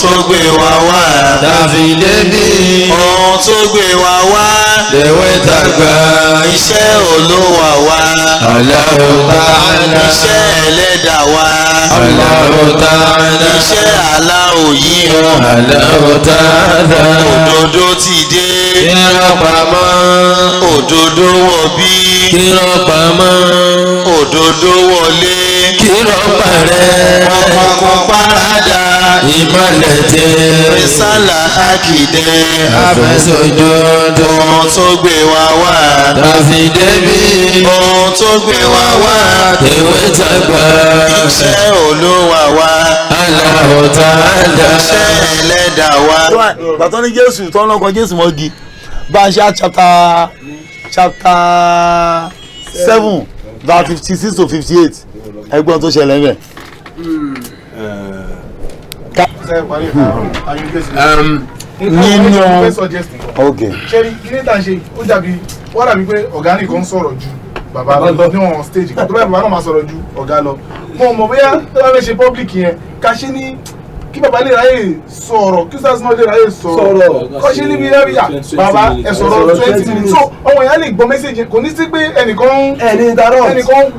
tó gbé wa wá tàbí débi ohun tó gbé wa wá lèwe tàgbà iṣẹ́ olówà wa Allahu Ta'ala iṣẹ́ ẹlẹ́dà wa Allahu Ta'ala iṣẹ́ aláwò yìí Allahu Ta'ala òdodo ti dé kírọ̀ pamọ́ òdodo wọ̀ bí kírọ̀ pamọ́ òdodo wọlé kírọ̀ parẹ́ ọkọ̀ọ̀kan parada ìmọ̀lẹ̀ tẹ́ ìsàlà àkìdẹ́ àfẹsọ̀jọ́dọ̀ ohun tó gbé wa wá tàbí débi ohun tó gbé wa wá lèwe tàgbà iṣẹ́ olówà wa Allahu Ta'ala iṣẹ́ ẹlẹ́dà wa. gbàtọ́ ní Jésù tó ń lọ́kọ̀ Jésù mọ́gi bá a ṣe chapter 7 verse 56 to 58 ẹgbọ́n tó ṣẹlẹ̀ ń bẹ̀. nínú ok ṣẹ́rí kí ní tàn ṣe ó dàbí wọ́n dàbí pé ọ̀gá nìkan sọ̀rọ̀ ju bàbá lọ ní wọn stage kan tó bá bàbá náà máa sọ̀rọ̀ ju ọ̀gá lọ mo mọ̀ bóyá tó bá fẹ́ ṣe public yẹn ká ṣe ní kí bàbá lè ráyè sọ̀rọ̀ kí sars náà lè ráyè sọ̀rọ̀ kọ́ ṣe níbi yá bàbá ẹ sọ̀rọ̀ 20 minutes so ọmọ ìyá lè gbọ́ message kò ní sí pé ẹnìkan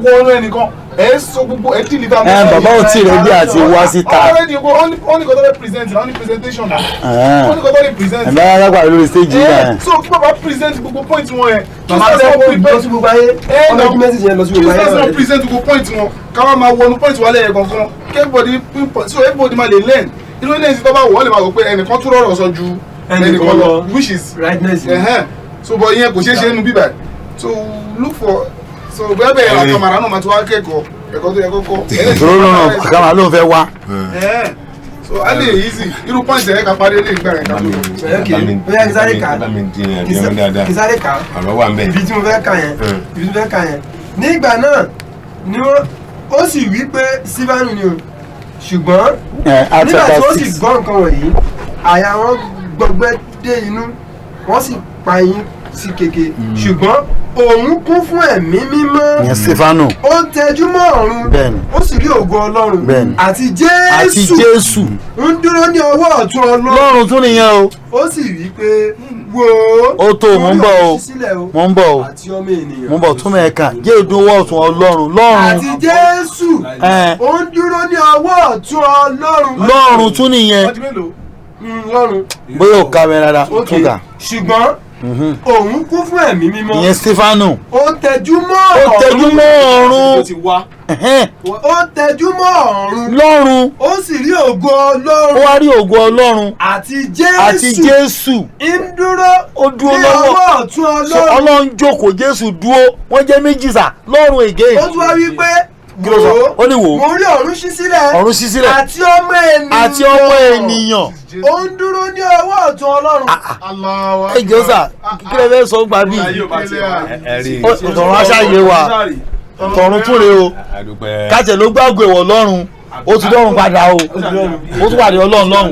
wọnú ẹnìkan ẹ sọ gbogbo ẹ dìlì bá ẹ bàbá ò tí ì rẹ́dí àti wá síta already ó ní kò tó lè present ó ní presentation ó ní kò tó lè present ẹ̀ bá yára pàdé lórí stage yìí náà. so kí bàbá present gbogbo point wọn yẹn màmá fẹ́ kó lọ sí gbogbo ayé ọmọ ẹgbẹ́ mẹ́sì yẹn lọ sí gbogbo ayé kí sars present gbogbo point wọn káwọn máa wọnú point wọn lẹ́yìn kankan kí everybody pinpoint so everybody máa lè learn inú ilé ìsìn tó bá wọ̀ ọ́ lè máa rò pé ẹnìkan tún rọrọ̀ sọ ju ẹnìkan lọ which is rightness so but ìyẹn kò ṣeé ṣe nínú bíbá so look for so bẹ́ẹ̀ bẹ́ẹ̀ àkàmàrà náà máa ti wá kẹ́kọ̀ọ́ ẹ̀kọ́ tó yẹ kọ́kọ́. ìṣòro náà àkàmà ló ń fẹ́ wá. so a lè easy irú point ẹ̀ ká parí ilé ìgbà rẹ̀ ká ló. bóyá kìsáré ká ibi tí mo fẹ́ kà yẹn nígbà náà ni ó sì wí pé Sífánù ni o ṣùgbọ́n nígbà tí wọ́n sì gbọ́ nǹkan wọ̀nyí àyà wọn gbọgbẹ́ dé inú wọ́n sì pa eyín sí keke ṣùgbọ́n òun kún fún ẹ̀mí mímọ́ ìyẹn Sífánù ó tẹjú mọ́ ọ̀run ó sì rí ògo Ọlọ́run àti Jésù ń dúró ní ọwọ́ ọ̀tún Ọlọ́run tún nìyẹn o ó sì rí pé wo ó tó mò ń bọ̀ o mò ń bọ̀ o àti ọmọ ènìyàn mò ń bọ̀ tún mẹ́ẹ̀ka jẹ́ ìdúnwọ́ ọ̀tún Ọlọ́run àti Jésù ó ń dúró ní ọwọ́ ọ̀tún Ọlọ́run lọ́run tún nìyẹn lọ́run bóyá ò ká mẹ́rin rárá tún kà. ṣùgbọ́n òun kún fún ẹ̀mí mímọ́ ìyẹn Sífánù ó tẹjú mọ́ ọ̀run ó tẹjú mọ́ ọ̀run lọ́run ó sì rí ògo Ọlọ́run ó wá rí ògo Ọlọ́run àti Jésù ń dúró ó dúró ní lọ́wọ́ ọwọ́ ọ̀tún Ọlọ́run Ọlọ́run jókòó Jésù dúró wọ́n jẹ́ méjì sà lọ́run ègé ó tún wá wí pé ó ní wò mo rí ọ̀run ṣí sílẹ̀ àti ọmọ ènìyàn ó ń dúró ní ọwọ́ ọ̀tún Ọlọ́run. ẹ jọ sà kí lè fẹ́ sọ gbà bí tọ̀run aṣááyé wa tọ̀run túnre o kájẹ ló gbàgbé wọ̀ lọ́run ó ti dọ́run padà o ó tún pàdé Ọlọ́run lọ́run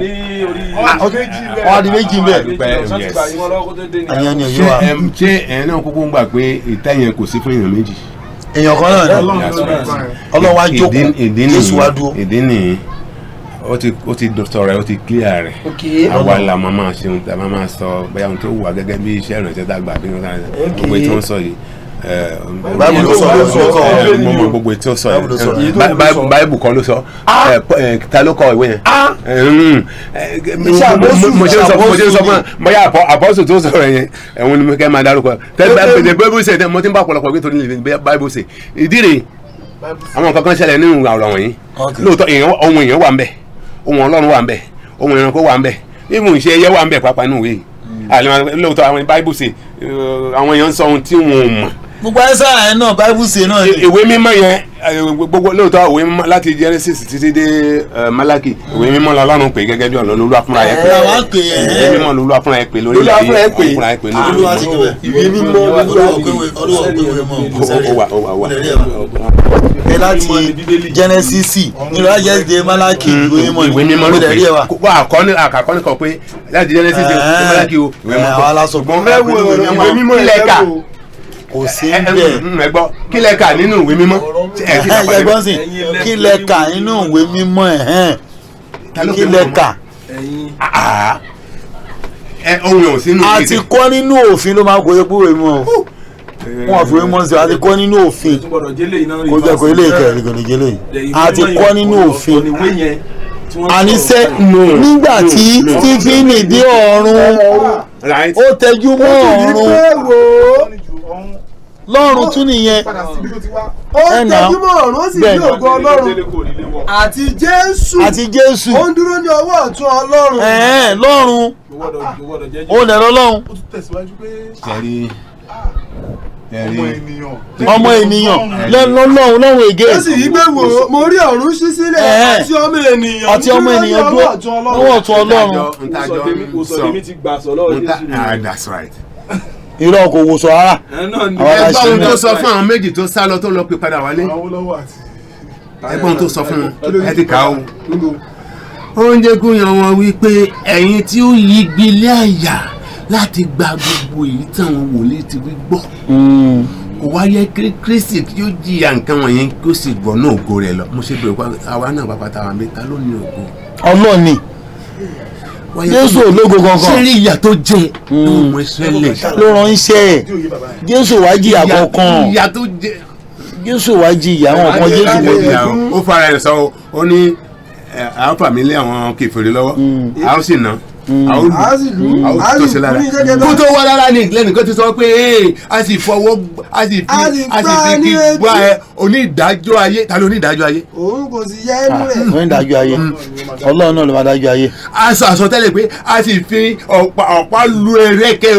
ọ̀hún di méjì bẹ́ẹ̀ ẹ̀yàn ni òye wa. ṣé ẹ̀yin náà kúkú ń gbà pé ìtẹ̀yẹn kò sí fún èèyàn méjì. èèyàn kan náà ni Ọlọ́run wá jókòó Jésù wá dúró. ìdí nìyí ó ti sọ̀rọ̀ ó ti clear rẹ̀ àwa la máa ṣeun tá a máa sọ bóyá ohun tó wà gẹ́gẹ́ bí iṣẹ́ ìrìnsẹ̀ dàgbà bí wọ́n gbogbo ètò ń sọ yìí báìbù ló sọ mo mọ gbogbo ètò sọ yìí báìbù kan ló sọ ta ló kọ ìwé yẹn mo ṣe ń sọ fún ẹ bóyá àpọ́sù tó sọ̀rọ̀ yẹn ẹ̀wọ̀n ni mo kẹ́ máa dárúkọ tẹ́lẹ̀ báìbù ṣe mo ti ń bá ọ̀pọ̀lọpọ̀ gbé torí báìbù ṣe ìdí rèé àwọn kankan ṣẹlẹ̀ nínú ọ̀rọ̀ wọ̀nyí lóòótọ́ ohun èèyàn wà ń bẹ̀ ohun Ọlọ́run wà ń bẹ̀ ohun ẹranko wà ń bẹ̀ ìmú ìṣe ẹyẹ wà ń bẹ̀ pàápàá nínú ìwé yìí lóòótọ́ àwọn báìbù ṣe àwọn èèyàn ń sọ ohun tí wọn ò mọ̀. gbogbo ẹsẹ ẹ náà báìbù ṣe náà ni. ìwé mímọ́ yẹn gbogbo lóòótọ́ ìwé mímọ́ láti Genesis títí dé Málákì ìwé mímọ́ lọ́lọ́run pè gẹ́gẹ́ bí ọ̀nà Olúwa fúnra yẹn pè ìwé mímọ́ Olúwa fúnra yẹn pè lórí ìwé fúnra yẹn pè lórí ìwé mímọ́ ẹ láti Genesis nínú ajẹ́ dé Málákì ìwé mímọ́ ló rí ẹ wa. àkàkọ́ni kan pé láti Genesis dé Málákì o ìwé mímọ́ ilẹ̀ ká kò sí bẹ́ẹ̀. ẹ gbọ́ kí lẹ kà nínú ìwé mímọ́. ẹ gbọ́n sìn kí lẹ kà nínú ìwé mímọ́ kí lẹ kà ohun yóò sínú a ti kọ́ nínú òfin ló máa ń kó epo ìwé mọ́ o wọn fi mọ́ sí a ti kọ́ nínú òfin kó jẹ́ kó ilé ìkẹrì kò ní jẹ́lẹ̀ a ti kọ́ nínú òfin àníṣe nígbà tí Stephen dé ọ̀run ó tẹjú mọ́ ọ̀run lọ́run tún nìyẹn ó tẹjú mọ́ ọ̀run ó sì ní ògo Ọlọ́run àti Jésù ó ń dúró ní ọwọ́ ọ̀tún Ọlọ́run lọ́run ó lẹ̀ lọ́lọ́run ọmọ ènìyàn lọ́run ègé ó sì rí pé wò ó mo rí ọ̀run ṣí sílẹ̀ àti ọmọ ènìyàn dúró lọ́wọ́ ọ̀tún Ọlọ́run. irọ́ kò wò sọ rárá. ẹgbọ́n tó sọ fún àwọn méjì tó sá lọ tó lọ pé padà wálé ẹgbọ́n tó sọ fún wọn ẹ ti kà ó. oúnjẹ kò yan wọn wípé ẹ̀yin tí ó yí gbilé àyà láti gba gbogbo èyí táwọn wòlíì ti wí gbọ́ kò wáyé Kristi kí ó jìyà nǹkan wọ̀nyẹn kí ó sì gbọ́ náà ògo rẹ̀ lọ mo ṣe bẹ̀rẹ̀ pé àwa náà bàbá táwa mẹ́ta ló ní ògo. Ọlọ́ọ̀ni Jésù ológo gangan sẹ́rí ìyà tó jẹ ọmọ ìṣẹ̀lẹ̀ ló rán iṣẹ́ ẹ̀ Jésù wá jìyà kankan ìyà tó jẹ Jésù wá jìyà àwọn kan Jésù wá jìyà. ó fara ẹ̀ sọ ó ní àwọn fàmílì àwọn kèfèrí lọ́wọ́ àwọn sì ná àwọn tó ṣe lára kó tó wá lára ní lẹ́nìkan ti sọ pé a sì fọwọ́ a sì fi kí gbọ́ ẹ onídàájọ́ ayé ta ló onídàájọ́ ayé. òun kò sì yẹ ẹnu rẹ̀. onídàájọ́ ayé Ọlọ́run náà ló máa dájọ́ ayé. a sọ àsọtẹ́lẹ̀ pé a sì fi ọ̀pá lu ẹrẹ́kẹ́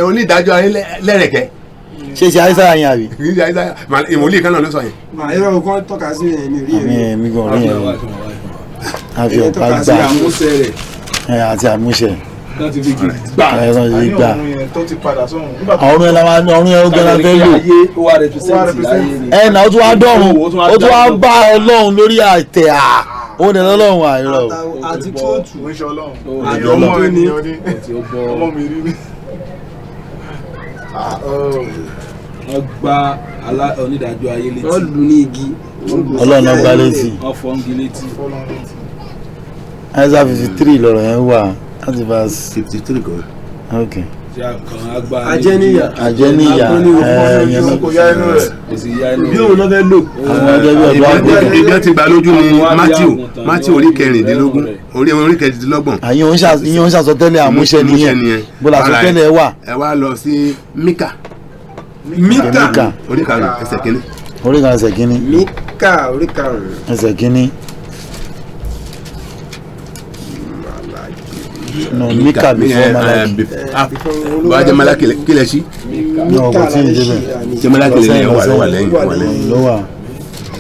onídàájọ́ ayé lẹ́rẹ̀kẹ́. ṣe àìsàn yẹn àbí. ìwòlíì kan náà ló sọ yẹn. ẹ̀rọ kan tọ́ka sí ẹ̀mí rí ẹ̀ mi gan rí ẹ̀ àfi ọ̀pá gbà àti àmúṣe láti fi gbà ọ̀run ẹ̀ làwọn ọ̀run ẹ̀ ó gẹ́ra fẹ́ lò ẹ̀ náà ó tún wá dọ̀run ó tún wá bá Ọlọ́run lórí àtẹ̀ ó ní Ọlọ́run àìrọ̀ àti kóòtù àti ọmọ mi rí mi. wọ́n gbá onídàájọ́ ayé létí wọ́n lù ní igi Ọlọ́run náà gbá létí wọ́n fọ́ ń gi létí. Isaiah 53 lọ́rọ̀ yẹn wà láti verse 53 kan. ok. ajẹ́níyà ẹ̀yẹn náà kò yá inú rẹ̀ bí òun náà fẹ́ lò. àwọn ọjọ́ bí ọdún àgbẹ̀. ibi ti gbà lójú ni Matthew orí kẹrìndínlógún orí kẹrìndínlọ́gbọ̀n. ìyẹn ń ṣàsọtẹ́lẹ̀ àmúṣẹ nìyẹn bó la sọtẹ́lẹ̀ wà. ẹ wá lọ sí Míkà orí karùn-ún ẹsẹ̀ kínní. orí kan ẹsẹ̀ kínní. Míkà orí karùn-ún ẹsẹ̀ kínní. no Míkà before Málákì. wàá jẹ Málákì kílẹ̀ sí. no kò tí ì débẹ̀. ṣé Málákì lè wà lẹ́yìn ló wà.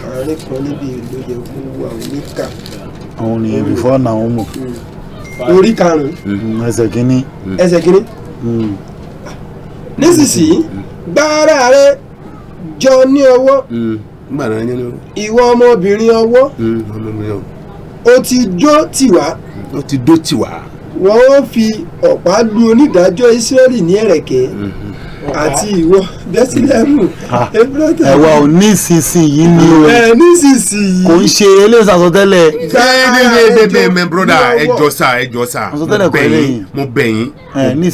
àárín kan níbi ìlú yẹ kó wà Míkà. àwọn nìyẹn before Naomi. orí karùn-ún ẹsẹ̀ kínní. ẹsẹ̀ kínní. nísinsìnyí gbá ara rẹ jọ ní ọwọ́ ìwọ ọmọbìnrin ọwọ́ ó ti dó tiwa wọ́n ó fi ọ̀pá lu onídàájọ́ Ísírẹ́lì ní ẹ̀rẹ̀kẹ́ àti ìwọ Bẹ́tílẹ́hẹ́mù Éfúrátà. ẹ̀wà ò ní ìsinsìnyí ni o nísinsìnyí kò ń ṣe eléyìí àsọtẹ́lẹ̀. bẹ́ẹ̀ broda ẹjọ́ sá mo bẹ̀ yín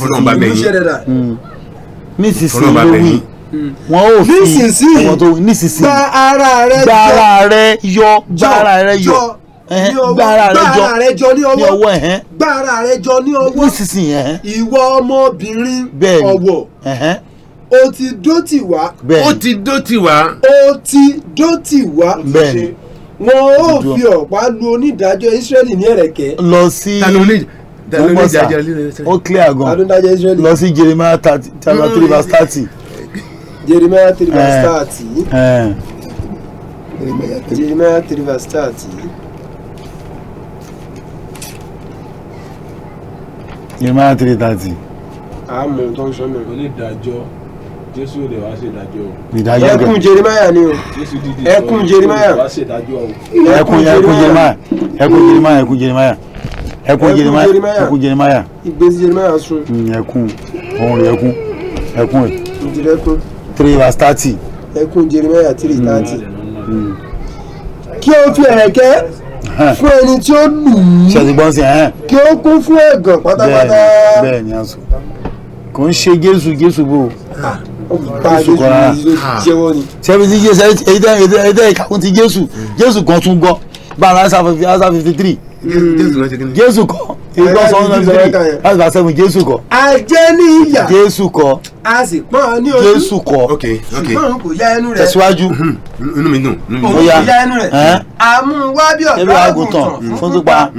Ọlọ́run bá bẹ̀ yín nísinsìnyí ló wí wọn ò fi ọmọ tó nísinsìnyí gba ara rẹ yọ gba ara rẹ jọ ní ọwọ́ gba ara rẹ jọ ní ọwọ́ nísinsìnyí ìwọ ọmọbìnrin ọ̀wọ̀ ó ti dó tiwa bẹ́ẹ̀ni wọn ó fi ọ̀pá lu onídàájọ́ Ísírẹ́lì ní ẹ̀rẹ̀kẹ́. lọ sí ó clear gan lọ sí Jeremiah 3 verse 30. Jeremiah 3 verse 30. Jeremiah 3 verse 30. Jeremiah 3:30. àmọ́ tó ń sọ mi. onídàájọ́ Jésù lè wá ṣe ìdájọ́. ìdájọ́ ẹkún Jeremiah ni o. ẹkún Jeremiah. ẹkún Jeremiah. ìgbésí Jeremiah sun. ẹkún òun rẹ ẹkún rẹ. ìdílẹ́kún. 3 verse 30. ẹkún Jeremiah 3:30. kí o fi ẹ̀rẹ̀kẹ́ fún ẹni tí ó lù ú ṣe ti gbọ́n sí kí ó kún fún ẹ̀gàn pátápátá. bẹ́ẹ̀ ni aṣọ kò ń ṣe Jésù bò bá Jésù jẹ́wọ́ ni. sẹ́bi tí Jésù ẹ̀dẹ́ ìkàkùn ti Jésù kan tún gbọ́ bá a Isaiah 53 Jésù kọ́ ìgbọ́ sọ ọ́nà ìbẹ̀rẹ̀ láti bá sẹ́gun Jésù kọ́. a jẹ́ ní ìyà. Jésù kọ́. a sì pọ́n ní ojú. Jésù kọ́. ṣùgbọ́n kò ya ẹnu rẹ̀. tẹ̀síwájú. inú mi dùn. kò ya ẹnu rẹ̀. àmúwá bí ọ̀gá àgùntàn fún pípa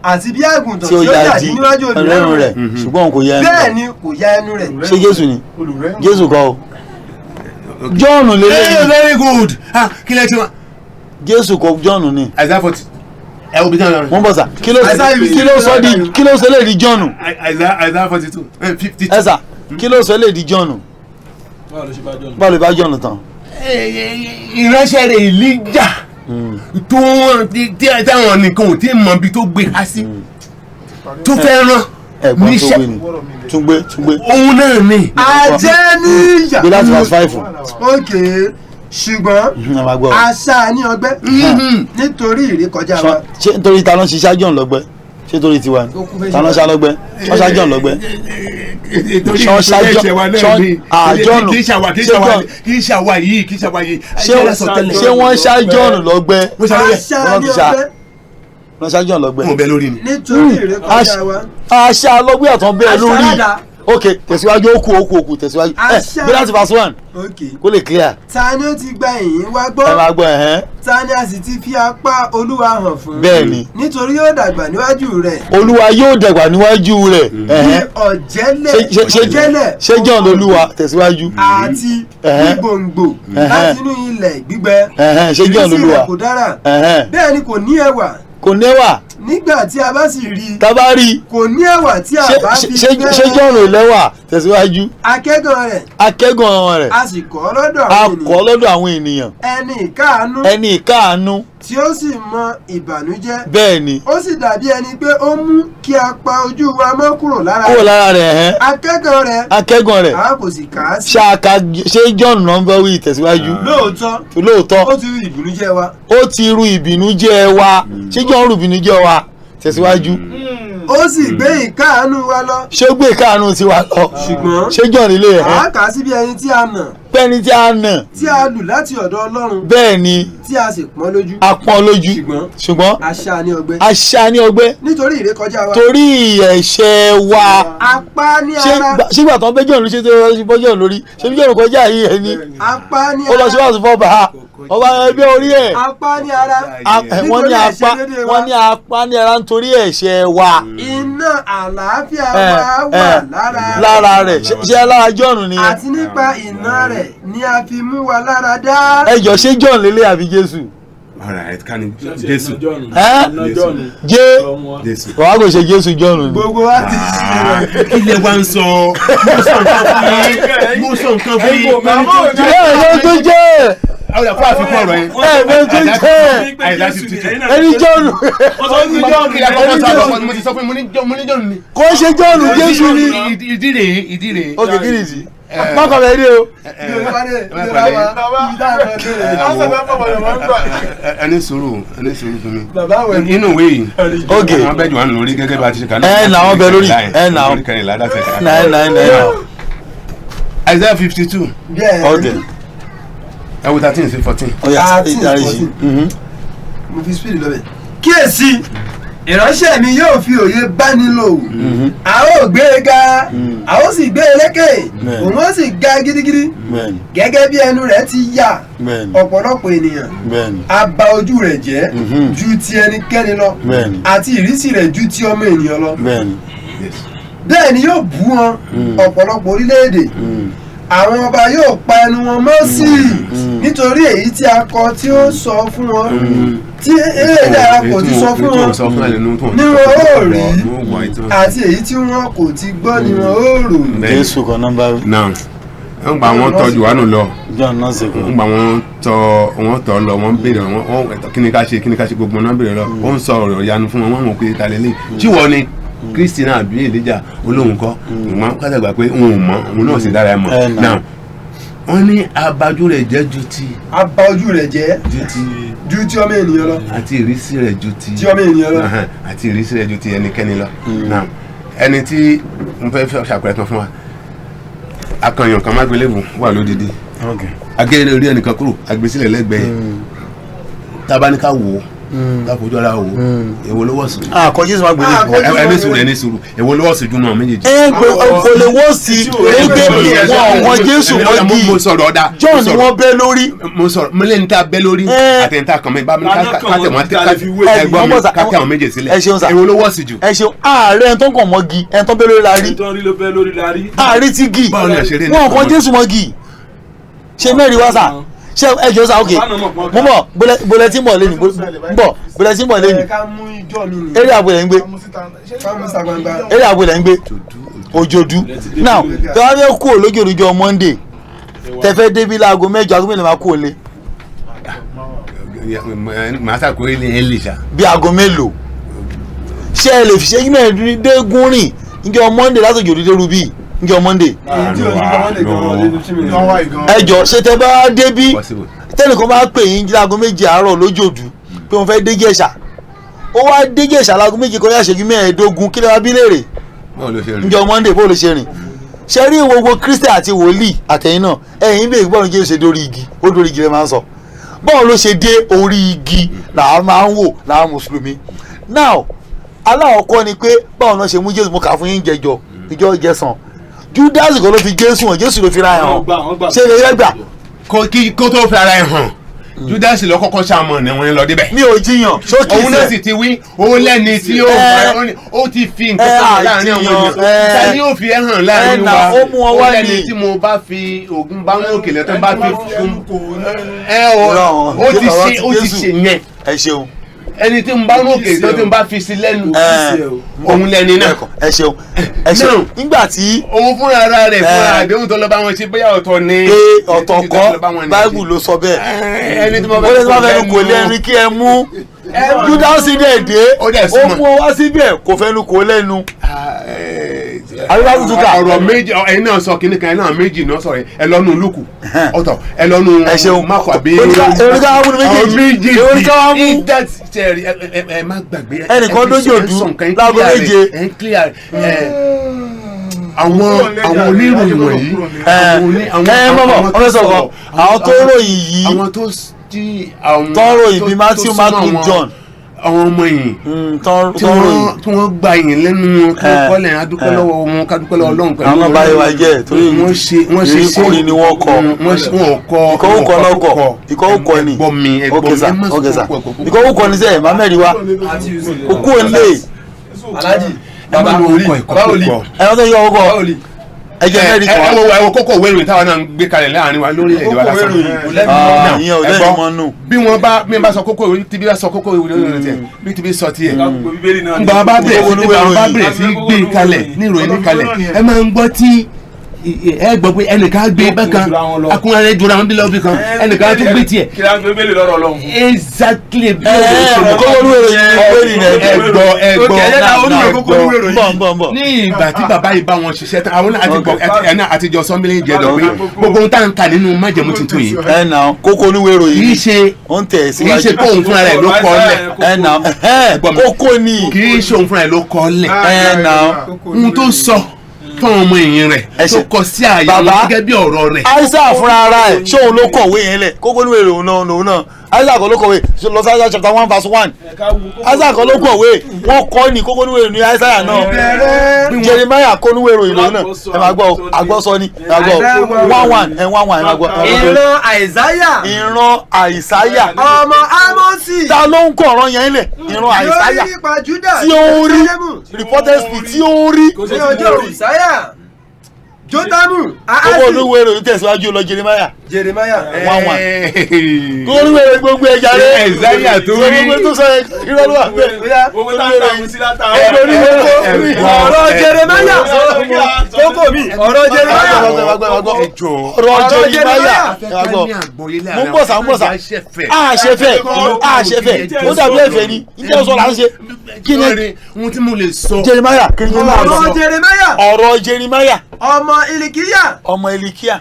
àti bí àgùntàn tí ó yà jí níwájú ọlọ́run rẹ̀ ṣùgbọ́n kò ya ẹnu rẹ̀. bẹ́ẹ̀ ni kò ya ẹnu rẹ̀. ṣé Jésù ni Jésù kọ́ o. Jọ́ọ̀nù lélẹ́yìn. very good. kí lẹ ti wá. Jésù kọ́ Jọ́ọ̀nù ni. Isaiah 40 ẹ wo bí táwọn ọ̀rọ̀. wọ́n bọ̀ sà kí ló sọ lè di Jọ́ọ̀nù. Isaiah 42 52. ẹ sà kí ló sọ lè di Jọ́ọ̀nù. báwo lè bá Jọ́ọ̀nù tán. ìránṣẹ́ rẹ̀ Èlíjà tó táwọn nìkan ò tí ì mọ ibi tó gbé ká sí tó fẹ́ rán ẹ̀gbọ́n tó gbé ni túngbé. òun náà ni. ajẹ́ níyà. bí láti verse 5. ok ṣùgbọ́n àṣà ní ọgbẹ́ nítorí ìrékọjá wa. ṣé nítorí ta ló ń ṣiṣẹ́ John lọ́gbẹ́ ṣé torí tiwa ni ta ló ń ṣá lọ́gbẹ́ ṣọ́ṣá John lọ́gbẹ́. ṣé wọ́n ṣá John lọ́gbẹ́. àṣà ní ọgbẹ́. wọ́n ṣá John lọ́gbẹ́. mo bẹ lórí ni. nítorí ìrékọjá wa. àṣà lọ́gbẹ́ àtàn bẹ́ẹ̀ lórí. ok tẹ̀síwájú okù tẹ̀síwájú bí láti verse 1 kó lè clear. ta ni ó ti gba ìyìn wa gbọ́. ẹ máa gbọ́ ẹ̀hẹ́n. ta ni a sì ti fi apá Olúwa hàn fún. bẹ́ẹ̀ni. nítorí yóò dàgbà níwájú rẹ̀. Olúwa yóò dàgbà níwájú rẹ̀. bí ọ̀jẹ̀lẹ̀ ṣé John lolúwa tẹ̀síwájú. àti gbígbòǹgbò láti inú ilẹ̀ gbígbẹ. ṣé John lolúwa. ìrísí rẹ̀ kò dára. bẹ́ẹ̀ ni kò ní ẹwà. kò níwà. nígbà tí a bá sì rí i. tá a bá rí i. kò ní ẹwà tí a bá fi fẹ́. ṣé John ò lẹ́wà tẹ̀síwájú. akẹ́gàn rẹ̀. akẹ́gàn rẹ̀. a sì kọ́ lọ́dọ̀ àwọn ènìyàn. a kọ́ lọ́dọ̀ àwọn ènìyàn. ẹni ìkáàánú. tí ó sì mọ ìbànújẹ́. bẹ́ẹ̀ ni. ó sì dàbí ẹni pé ó mú kí a pa ojú wa mọ́ kúrò lára rẹ̀. kúrò lára rẹ̀ ẹ̀hẹ́n. akẹ́gàn rẹ̀. akẹ́gàn rẹ̀. a kò sì kà á sí. ṣé John náà ń bọ́ wí tẹ̀síwájú. lóòótọ́. ó ti ru ìbìnújẹ́ wa. ó ti ru ìbìnújẹ́ wa. ṣé John ru ìbìnújẹ́ wa tẹ̀síwájú. ó sì gbé ìkáàánú wa lọ. ṣé ó gbé ìkáàánú tiwa lọ. ṣùgbọ́n ṣé John ilé ẹ̀. a kà á sí bí ẹni tí a nà. pẹ́ni tí a nà. tí a lù láti ọ̀dọ̀ Ọlọ́run. bẹ́ẹ̀ ni. tí a sì pọ́n lójú. a pọ́n lójú. ṣùgbọ́n. àṣà ní ọgbẹ́. àṣà ní ọgbẹ́. nítorí ìrékọjá wa. torí ẹ̀ṣẹ̀ wa. apá ní ara. ṣé ìgbà tó ń bẹ́ John ló ṣe tó bọ́ John lórí ṣé bí John kọjá yìí ẹ ní. apá ní ó ara. lọ sí wàásù fọ́ọ̀bà ọba ẹgbẹ́ orí ẹ̀. apá ní ara. wọ́n ní apá ní ara nítorí ẹ̀ṣẹ̀ wa. iná àlàáfíà wa wà lára rẹ̀ ṣé alára John ni. àti nípa iná rẹ̀ ni a fi mú wa lára dá. ẹ jọ ṣé John lélẹ̀ àbí Jésù. alright ká ní Jésù. Jésù wàá kò ṣe Jésù John ni. gbogbo wa ti ṣe. ilé wa ń sọ mo sọ nǹkan fún yín. ẹ ló tó jẹ́. àwọn àpò àfikún ọ̀rọ̀ yẹn. ẹ ló tó jẹ́. ẹni John. mo ti sọ fún mi mo ní John ni. kò ṣe John Jésù ni. ìdí rèé. ó kékeré sí. má kọ̀ bẹ́ẹ̀ rí o. ẹni sùúrù fún mi inú ìwé yìí ok àwọn bẹ́ẹ̀ jù wá lórí gẹ́gẹ́ bá a ti ṣe kà ní. ẹ nà wọn bẹ lórí ẹ nà wọn lórí kẹrìnlá dáṣẹ ká. náà. Isaiah 52. ok ẹ wo 13 sí 14. ọ̀yà ìdarí sí. mo fi speed lọ bẹ̀. kíyèsí ìránṣẹ́ mi yóò fi òye báni lò. a ó gbé e ga a ó sì gbé e lékè òun ó sì ga gidigidi gẹ́gẹ́ bí ẹnu rẹ̀ ti yà ọ̀pọ̀lọpọ̀ ènìyàn a bà ojú rẹ̀ jẹ́ ju ti ẹnikẹ́ni lọ àti ìrísí rẹ̀ ju ti ọmọ ènìyàn lọ. bẹ́ẹ̀ ni yóò bú wọn ọ̀pọ̀lọpọ̀ orílẹ̀-èdè àwọn ọba yóò pa ẹnu wọn mọ́ sí i nítorí èyí tí a kọ tí ó sọ fún wọn tí èdè ara kò ti sọ fún wọn ni wọn ó rí àti èyí tí wọn kò ti gbọ́ ni wọn ó rò. Jésù kan nọ́mbà. náà ń gba àwọn tọ́jú wánú lọ John náà ṣe kọ́. ń gba wọn tọ́ lọ wọ́n béèrè wọn kí ni ká ṣe gbogbo náà béèrè lọ ó ń sọ ọ̀rọ̀ ìyanu fún wọn wọ́n mọ̀ pé ta lélẹ̀ tí wọ́n ni Kristi náà bí Èlíjà olóhùn kọ́ ìmọ̀ kátàgbà pé òun ò mọ̀ òun náà sì dára ẹ̀ mọ̀ náà wọ́n ní abájú rẹ̀ jẹ́ ju ti. aba ojú rẹ̀ jẹ́ ju ti ọmọ ènìyàn lọ. àti ìrísí rẹ̀ ju ti ọmọ ènìyàn lọ. àti ìrísí rẹ̀ ju ti ẹnikẹ́ni lọ. náà ẹni tí n fẹ́ ṣàpẹẹrẹ tán fún wa akànyàn kan mágbélébùú wà lódìdí agẹ́rẹ́ orí ẹnìkan kúrò agbésílẹ̀ lẹ́gbẹ̀ẹ́ tábánikà wò ó káfojú ara wò ó èwo ló wọ̀sùn. àkọ Jésù máa gbélé bù. ẹni sùúrù èwo ló wọ̀sùn jùmọ̀ méjèèjì. kò lè wọ́ sí ẹgbẹ́ wọn Jésù mọ́gì mo sọ̀rọ̀ ọ̀dà John ni wọ́n bẹ́ lórí. mo sọ̀rọ̀ mo lẹ́ni tá a bẹ́ lórí àtẹ̀ntà kan mi bá mi kátẹ̀ àwọn méje sílẹ̀ èwo ló wọ̀sùn jù. ẹ ṣeun ààrẹ ẹni tó ń kàn mọ́gì ẹni tó ń bẹ́ lórí la rí ààrẹ ti gì wọn kàn Jésù mọ́gì ṣe mẹ́rin wá sà ṣe ẹjọ sá ok mo mọ bọlẹ tí mo lé ní bọ bọlẹ tí mo lé ní eré àbúlẹ̀ ń gbé eré àbúlẹ̀ ń gbé Òjòdú now tí wọ́n fẹ́ kú olójoojú Monday tẹ́fẹ́ débi láago mẹ́jọ aago mélòó máa kú òlé. màá sàkó ẹ lè ṣá. bí aago mélòó ṣé ẹ lè fi ṣe mẹ́ẹ̀ẹ́dógún rìn níjọ́ Monday láti Òjòdú dé Rubí níjọ́ Monday. ẹjọ ṣe tẹ bá débí tẹnìkan bá pè yín láago méje àárọ̀ lójòdú pé wọ́n fẹ́ dé Jẹ̀ṣà ó wá dé Jẹ̀ṣà láago méje kọjá ìṣẹ́jú mẹ́ẹ̀ẹ́dógún kí lè wá bí léèrè níjọ́ Monday bó lè ṣe rìn ṣe rí gbogbo Kristian àti wòlíì àtẹ̀yìn náà ẹ̀yìn bẹ́ẹ̀ bọ́ọ̀lù Jésù ṣe dórí igi ó dórí igi lè máa ń sọ bọ́ọ̀lù ló ṣe dé orí igi làwọn máa ń wò làwọn mùsùlùmí now aláwọ̀kọ́ ni pé báwọn náà ṣe mú Jésù mú kà fún yín jẹjọ ìjọ jẹsàn Judas kò ló fi Jésù hàn Jésù ló fi ra ẹ̀ hàn ṣe lè yẹ gbà. kó tó fi ara ẹ̀ hàn Judas lọ kọ́kọ́ ṣàmọ̀ ní wọn lọ débẹ̀. mi ò jiyàn ṣókì òun náà sì ti wí òun lẹ́ni tí ó ti fi nǹkan kan láàrin àwọn ènìyàn ta ni yóò fi ẹ̀ hàn láàrin wa ó lẹ́ni tí mo bá fi oògùn bá wọn òkèlè tó bá fi fún ó ti ṣe yẹn. ẹ ṣeun ẹni tí n bá rókè tó tí n bá fi sí lẹ́nu òun lẹ́ni náà. ẹ ṣeun ẹ ṣeun nígbà tí. òun fúnra ara rẹ̀ fúnra àdéhùn tó lọ bá wọn ṣe bóyá ọ̀tọ̀ ni. pé ọ̀tọ̀ kọ́ báíbù ló sọ bẹ́ẹ̀. ẹni tí mo fẹ́ fẹ́ kò lẹ́nu kí ẹ mú Júdásì dẹ̀ dé ó mú wá síbẹ̀ kò fẹ́ nu kò lẹ́nu. ọ̀rọ̀ méjì ẹ̀yin náà sọ kíní kan ẹ̀ náà méjì náà sọ̀rọ̀ ẹ lọ́nu Lúùkù ọ̀tọ̀ ẹ lọ́nu Máàkù àbí méjì ẹ má gbàgbé ẹnìkan lójoojú láago méje àwọn oníròyìn wọ̀nyí mọ̀mọ́ ọmọ sọ̀kọ̀ àwọn tó ròyìn yìí àwọn tó ròyìn bíi Matthew Mark John àwọn ọmọ yìí tí wọ́n gba yìí lẹ́nu kọ́lẹ̀ adúpẹ́ lọ́wọ́ wọn kádúpẹ́ lọ́wọ́ Ọlọ́run pẹ̀lú àwọn ọba ìwà jẹ́ torí wọ́n ṣe ìkórè ni wọ́n kọ ìkọ́wùkọ́ lọ́kọ̀ ìkọ́wùkọ́ ni ọ̀gẹ̀sà ìkọ́wùkọ́ ni sẹ́yìn má mẹ́rin wá òkú òǹlé ẹ̀rọ tó yọ ọkọ̀ ẹjẹ mẹ́rin kan ẹwọ kókó òwe ìròyìn táwọn náà ń gbé kalẹ̀ láàrin wa lórí èdè wa lásán ìyẹn ò lẹ́yìn mọ́ nù. bí wọ́n bá sọ kókó ìròyìn tíbi bá sọ kókó ìròyìn tiẹ̀ bí tíbi sọ tiẹ̀ ngbà bá bẹ̀rẹ̀ sí gbé kalẹ̀ ní ìròyìn ní kalẹ̀ ẹ máa ń gbọ́ tí ẹ gbọ́ pé ẹnìkan gbé bákan akúnra rẹ jura wọn bí lọ́ọ́ bí kan ẹnìkan tún gbé tiẹ̀. kí la gbé bẹ́ẹ̀lì lọ́rọ̀ lọ́hùn. exactly bí ní ìgbà tí bàbá yìí bá wọn ṣiṣẹ́ tán àwọn àtijọ́ sọ́mílẹ̀ ìjẹ́dọ̀ pé gbogbo ohun tá à ń kà nínú májẹ̀mú tuntun yìí. ẹ nà kókó oníwèé ròyìn kì í ṣe kóun fúnra rẹ̀ ló kọ́ lẹ̀. ẹ nà kókó ni. kì í ṣe òun fúnra rẹ̀ ló kọ́ lẹ̀. ẹ nà ohun tó sọ fún ọmọ èèyàn rẹ̀ tó kọ sí àyè wọn gẹ́gẹ́ bí ọ̀rọ̀ rẹ̀. Aísà fúnra ara ẹ̀ ṣé òun ló kọ̀wé yẹn lẹ̀ kókó níwèé ròyìn náà Aísà kan ló kọ̀wé lọ sí Aísà chapter 1:1 Aísà kan ló kọ̀wé wọ́n kọ́ ní kókó níwèé ròyìn Aísà náà Jeremiah kó níwèé ròyìn lòun náà ẹ máa gbọ́ àgbọ́sọ ni ẹ máa gbọ́ 1:1 ẹ máa gbọ́. ìran Àìsáyà ọmọ Ámósì ta ló ń kọ ọ̀rọ̀ yẹn lẹ̀ ìran Àìsáyà tí ó rí reported speech tí ó rí ní ọjọ́ Àìsáyà Jótámù owó olúwe ròyìn tẹ̀síwájú lọ Jeremiah 1:1 kó olúwe ròyìn gbogbo ẹja rẹ Àìsáyà tó rí gbogbo tó sọ irọ́ ló wà bẹ́ẹ̀ gbogbo táwọn ọmọ sí látàwọn. ọ̀rọ̀ Jeremiah kókó mi ọ̀rọ̀ Jeremiah mo ń bọ̀ sá àṣẹfẹ̀ ó dàbí ẹ̀fẹ̀ ni níjẹ́ sọ là ń ṣe kí ni ohun tí mo lè sọ. Jeremiah kí ni mo máa sọ ọ̀rọ̀ Jeremiah ọ̀rọ̀ Jeremiah ọmọ Ilikiya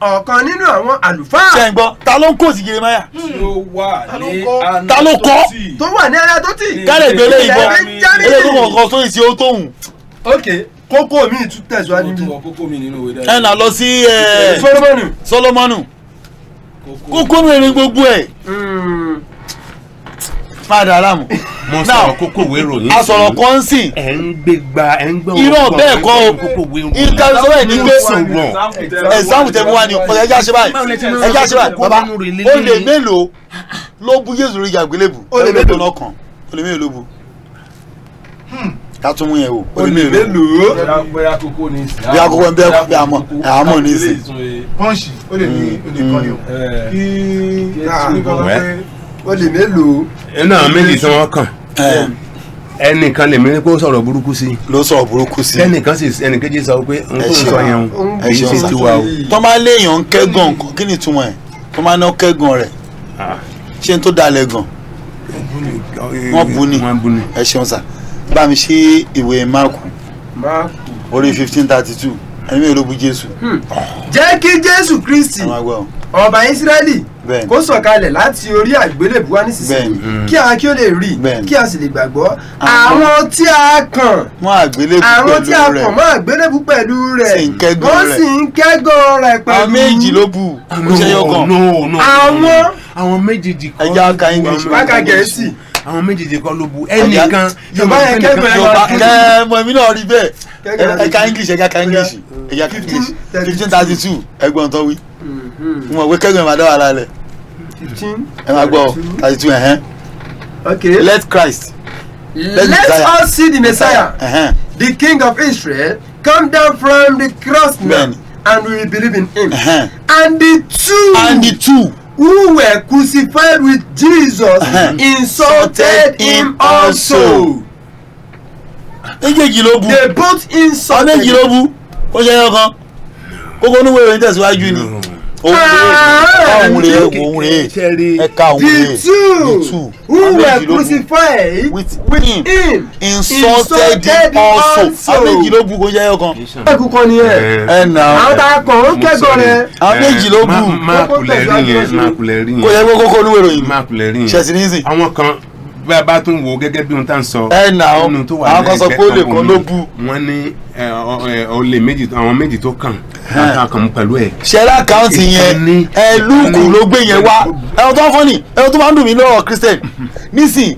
ọ̀kan nínú àwọn àlùfáà. ṣe ń gbọ́ ta ló ń kó sí Jeremiah. tí ó wà ní ta ló kọ́. tó wà ní Anatoti. kálẹ̀ gbélé ìbọn Benjamin. ilé tó kọ̀ọ̀kan tó ìsì ó tóhùn. ok kókó mi tún tẹ̀síwájú níbí. kókó mi nínú ìwé ẹ nà lọ sí Solomoni. kókó mẹ́rin gbogbo ẹ̀. fada alamu. mo sọ̀rọ̀ kókó ìwé ìròyìn. a sọ̀rọ̀ kan sìn. ẹ̀ ń gbé gba ẹ̀ ń gbọ́. irọ́ bẹ́ẹ̀ kọ́ o ìkànsọ́wọ́ ẹ̀ ní pé ẹ̀sáàmù tẹ̀ mú wa ni ẹ̀já ṣe báyìí ẹ̀já ṣe báyìí bàbá ó lè mélòó ló bú Jésù lórí àgbélébù ó lè mélòó náà kàn ó lè mélòó ló bú ká tún mú yẹn o ó lè mélòó bóyá kókó ní ìsìn. bí akókó ń bẹ́ bí àmọ́ ní ìsìn. pọ́ǹsì ó lè ní kan ni o ó lè mélòó. inú àwọn méjì tí wọ́n kàn ẹnìkan lè mìíràn pé ó sọ̀rọ̀ burúkú sí. ló sọ̀rọ̀ burúkú sí. ẹnìkan sì ẹnìkejì sọ pé n tó ń sọ yẹn o kì í ṣe tiwa o. tó máa léèyàn ń kẹ́gàn nǹkan kí ni ìtumọ̀ ẹ̀ tó máa ná kẹ́gàn rẹ̀ ṣé n tó dalẹ̀ gan wọ́n bu ni ẹ ṣeun sà bá mi ṣe ìwé Máàkù orí 15:32 ẹni mi ò ló bu Jésù. jẹ́ kí Jésù Kristi ọba Ísírẹ́lì kó sọ̀kalẹ̀ láti orí àgbélébùú wá nísinsìnyí kí a kí ó lè rí kí a sì lè gbàgbọ́ àwọn tí a kàn mọ́ àgbélébùú pẹ̀lú rẹ̀ wọ́n sì ń kẹ́gàn rẹ̀ pẹ̀lú. àwọn méjì ló bù ó ṣe yọkàn. àwọn méjèèjì kan ẹja ka English káka Gẹ̀ẹ́sì. àwọn méjèèjì kan ló bu ẹnìkan. yorùbá yẹn kẹ́gàn ẹ̀ mọ̀ èmi náà rí bẹ́ẹ̀ ẹ̀ka English ẹ̀ka ka English ẹ̀ka English 15:32 ẹgbọ́n tó wí mo mọ̀ pé kẹ́gàn máa dá wà lálẹ́ ẹ máa gbọ́ 32 ẹ̀hẹ́n. Okay. Let Christ. Let us see the Messiah, the King of Israel, come down from the cross now, and we will believe in him. And the two who were crucified with Jesus insulted him also. They both insulted him. ó ṣe yọ kan kókó oníwèé ìròyìn tẹ̀síwájú ni the two who were crucified with him insulted him also. àwọn méjì ló bu kó jẹ́ yọ kan. ẹ̀kúkọ ni ẹ̀ nà àwọn tá a kàn ó kẹ́gàn rẹ̀. àwọn méjì ló bu máàkùlẹ̀ rí yẹn kó yẹ kó kókó oníwèé ìròyìn máàkùlẹ̀ rí yẹn ṣẹ̀sìn ní sìn. àwọn kan bí a bá tún wo gẹ́gẹ́ bí ohun tá à ń sọ. àwọn kan sọ pé ó lè kọ́ ló bu. wọ́n ní olè méjì àwọn méjì tó kàn láti kàn mú pẹ̀lú ẹ̀. ṣẹlá àkáǹtì yẹn Lúùkù ló gbé yẹn wá ẹ̀rọ tó ń fọ́ ni ẹ̀rọ tó máa ń dùn mí lọ́rọ̀ Christian nísìn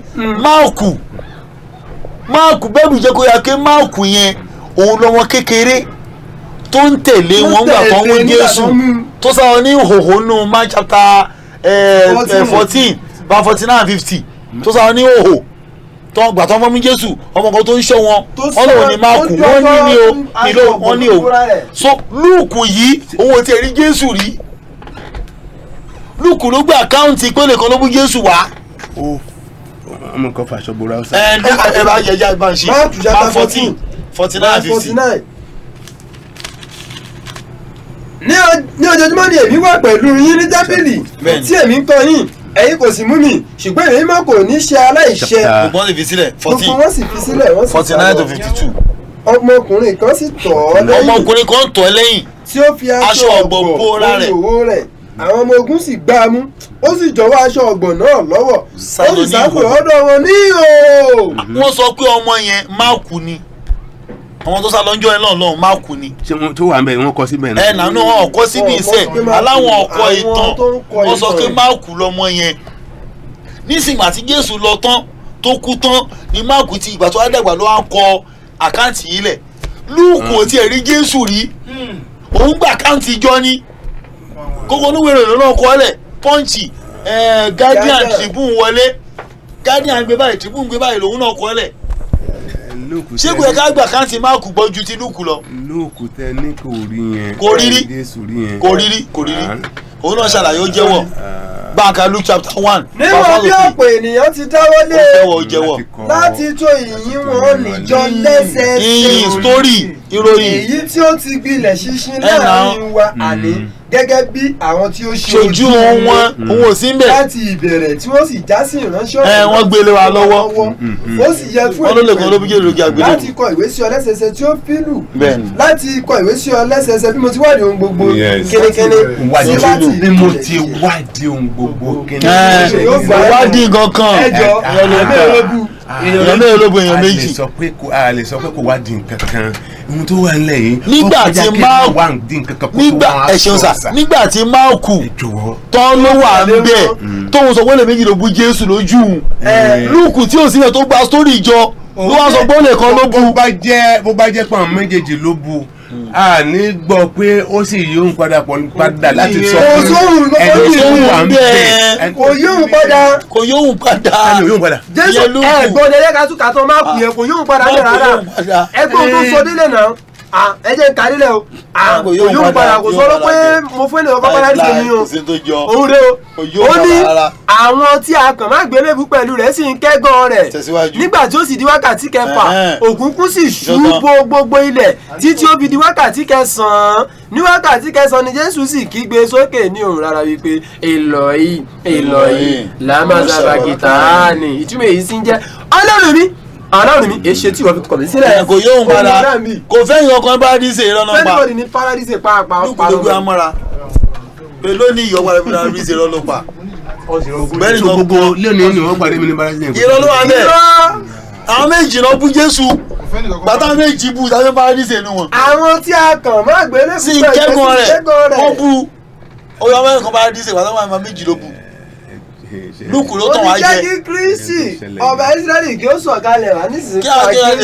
Máàkù bẹ́ẹ̀bù jẹ́ kó yà ké Máàkù yẹn òun lọ́mọ kékeré tó ń tẹ̀lé wọn gbà kan wọ́n Jésù tó sáwọn ní hòhò nù Mark chapter 14 verse 49-50 tó sáwọn ní hòhò tó gbà tó fọ́n mú Jésù ọmọ kan tó ń ṣọ́ wọn wọn lòun ní Máàkù wọ́n ní o wọ́n ní o so Lúùkù yìí òun ò tiẹ̀ rí Jésù rí Lúùkù ló gbé àkáǹtì pé nìkan ló mú Jésù wá. ọmọ kan fàṣọ bora ọsàn. ẹ bá yẹjá bá ń ṣe Mark 14 49-50. ní ojoojúmọ́ ni èmi wà pẹ̀lú yín ní tábìlì tí èmi ń kọ́ yín ẹ̀yin kò sì mú mi ṣùgbọ́n èmi mọ̀ kò ní ṣe aláìṣẹ̀. gbogbo wọn sì fi sílẹ̀ 14 gbogbo wọn sì fi sílẹ̀ wọ́n sì 49-52. ọmọkùnrin kan sì tọ̀ ọ́ lẹ́yìn. ọmọkùnrin kan tọ̀ ọ́ lẹ́yìn. tí ó fi aṣọ ọ̀gbọ̀ bo òwò rẹ̀ àwọn ọmọ ogun sì gbá a mú ó sì jọ̀wọ́ aṣọ ọ̀gbọ̀ náà lọ́wọ́ ó sì sáfù ọ̀dọ̀ wọn ní ìhò. wọ́n sọ pé ọmọ yẹn Máàkù ni àwọn tó sá lọ́njọ́ ẹ̀ náà lọ́hùn Máàkù ni. ṣé wọn tó wà ń bẹ wọn kọ síbẹ̀ náà. ẹ nànú wọn ọkọ síbi iṣẹ́ aláwọn ọkọ ìtàn wọ́n sọ pé Máàkù lọmọ yẹn nísìnyí àti Jésù lọ tán tó kú tán ni Máàkù ti ìgbà tó wá dàgbà ló wá ń kọ àkáǹtì yìí lẹ̀ Lúùkù ò tiẹ̀ rí Jésù rí òun gba àkáǹtì ìjọ ni kókó oníwèrè lọ́nà kọ́lẹ̀ Punch Guardian Tribune wọlé Guardian gbé báyìí Tribune gbé báyìí lòun náà kọ́lẹ̀ ṣé kò yẹ ká gbà àkáǹtì Máàkù gbọ́ ju ti Lúùkù lọ. Lúùkù tẹ ní kò rí yẹn kò rírí òun náà ṣàlàyé ó jẹ́wọ́ gbàǹkà Luke chapter 1. níwọ̀n bí ọ̀pọ̀ ènìyàn ti dáwọ́lé láti tó ìyìn wọn níjọ lẹ́sẹẹsẹ ìyìn story ìròyìn èyí tí ó ti gbilẹ̀ ṣinṣin láàrin wa àní gẹ́gẹ́ bí àwọn tí ó ṣojú wọn òun ò sí ń bẹ̀. láti ìbẹ̀rẹ̀ tí wọ́n sì já sí ìránṣẹ́ wọ́n gbélé wa lọ́wọ́. ó sì yẹ fún èmi láti kọ ìwé sí ọ lẹ́sẹsẹ tí ó fílù láti kọ ìwé sí ọ lẹ́sẹsẹ bí mo ti wádìí ohun gbogbo kéré-kéré sí láti bí mo ti wádìí ohun gbogbo wádìí kankan ẹjọ́ èèyàn mẹ́rin ló bu èèyàn méjì. a lè sọ pé kò wádìí nǹkan kan ohun tó wà nílẹ̀ yìí. nígbà tí máàkù tán ló wà níbẹ̀ tóun sọ pé lè méjì ló bu Jésù lójú Lúùkù tí ò sílẹ̀ tó gba sítórì ìjọ ló wá sọ pé ó lè kan ló bu. bó bá jẹ́ pé àwọn méjèèjì ló bu a ní gbọ́ pé ó sì yóò padà láti sọ fún ẹni tó wà ń bẹ̀. kò yóò padà. kò yóò padà. Jésù ẹ̀gbọ́n ẹ̀ka tún kàtọ́ máa kù yẹn kò yóò padà ní rárá ẹ̀gbọ́n tó sọ délé náà ẹ jẹ́ kàdílẹ̀ o kò yóò padà kò sọ̀rọ̀ pé mo fẹ́ lè ọkọ̀ padà ṣe ni o òun rè o ó ní àwọn tí a kàn má gbélébú pẹ̀lú rẹ̀ sì ń kẹ́gàn rẹ̀ nígbà tí ó sì di wákàtí kẹfà òkùnkùn sì ṣú bo gbogbo ilẹ̀ títí ó fi di wákàtí kẹsàn-án ní wákàtí kẹsàn-án ni Jésù sì kígbe sókè ní òun rárá wípé Èlòí Èlòí làmà sábàkítàánì ìtumọ̀ èyí sì ń jẹ́ Ọlọ́run mi èṣe tí wọ́n fi kọ̀ mí sílẹ̀. kò yóò ń padà kò fẹ́yìn ọkàn paradíṣe ìrọ́nà pa fẹ́nìbọ̀dì ní paradíṣe pàápàá lùkùlùkù amọ́ra pẹ̀lú ní ìyọ̀wọ́ paradíṣe ìrọ́nà pa. bẹ́ẹ̀ni gbogbo lónìí ni wọ́n gbàdé mi ní paradíṣe. ìrọ́nà wà bẹ́ẹ̀ àwọn méjì náà bú Jésù bàtà méjì bú tàbí paradíṣe nu wọn. àwọn tí a kàn má gbélé sí kẹ́gàn rẹ̀ wọ́n bú oyè ọmọ ẹ̀kọ́ paradíṣe bàtà wọn méjì ló bú. Lúùkù ló tàn wá jẹ. ó ní jẹ́ kí Kristi ọba Ísírẹ́lì kí ó sọ̀kalẹ̀ wá nísinsìnyí. kí àwọn akéwà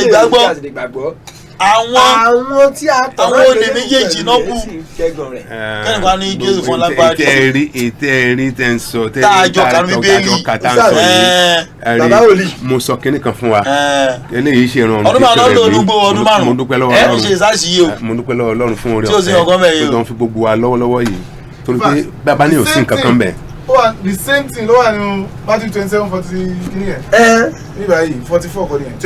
lè gbàgbọ́. àwọn tí a tàn àwọn olè méjèèjì náà bú. kẹ́ni wàá ní Jésù fún lágbára. ètè ẹ̀rí tẹ̀ ń sọ tẹ̀ táàjọ kàmí bẹ́ẹ̀lì bàbá wòlíì. mo sọ kíní kan fún wa eléyìí ṣe ìrànlọ́wọ́ ọdún márùn-ún ló olúgbó ọdún márùn-ún mo dúpẹ́ lọ́wọ́ Ọlọ́run ṣe ìsáṣìyẹ o mo dúpẹ́ lọ́wọ́ Ọlọ́run fún oore ọ̀fẹ́ tó dán fi gbogbo wa lọ́wọ́lọ́wọ́ yìí torí pé bàbá ní òsín kankan bẹ́ẹ̀. The same thing ló wà nínú Matthew 27:40 kìíní yẹn. nígbà yìí 44 kọ́ nìyẹn.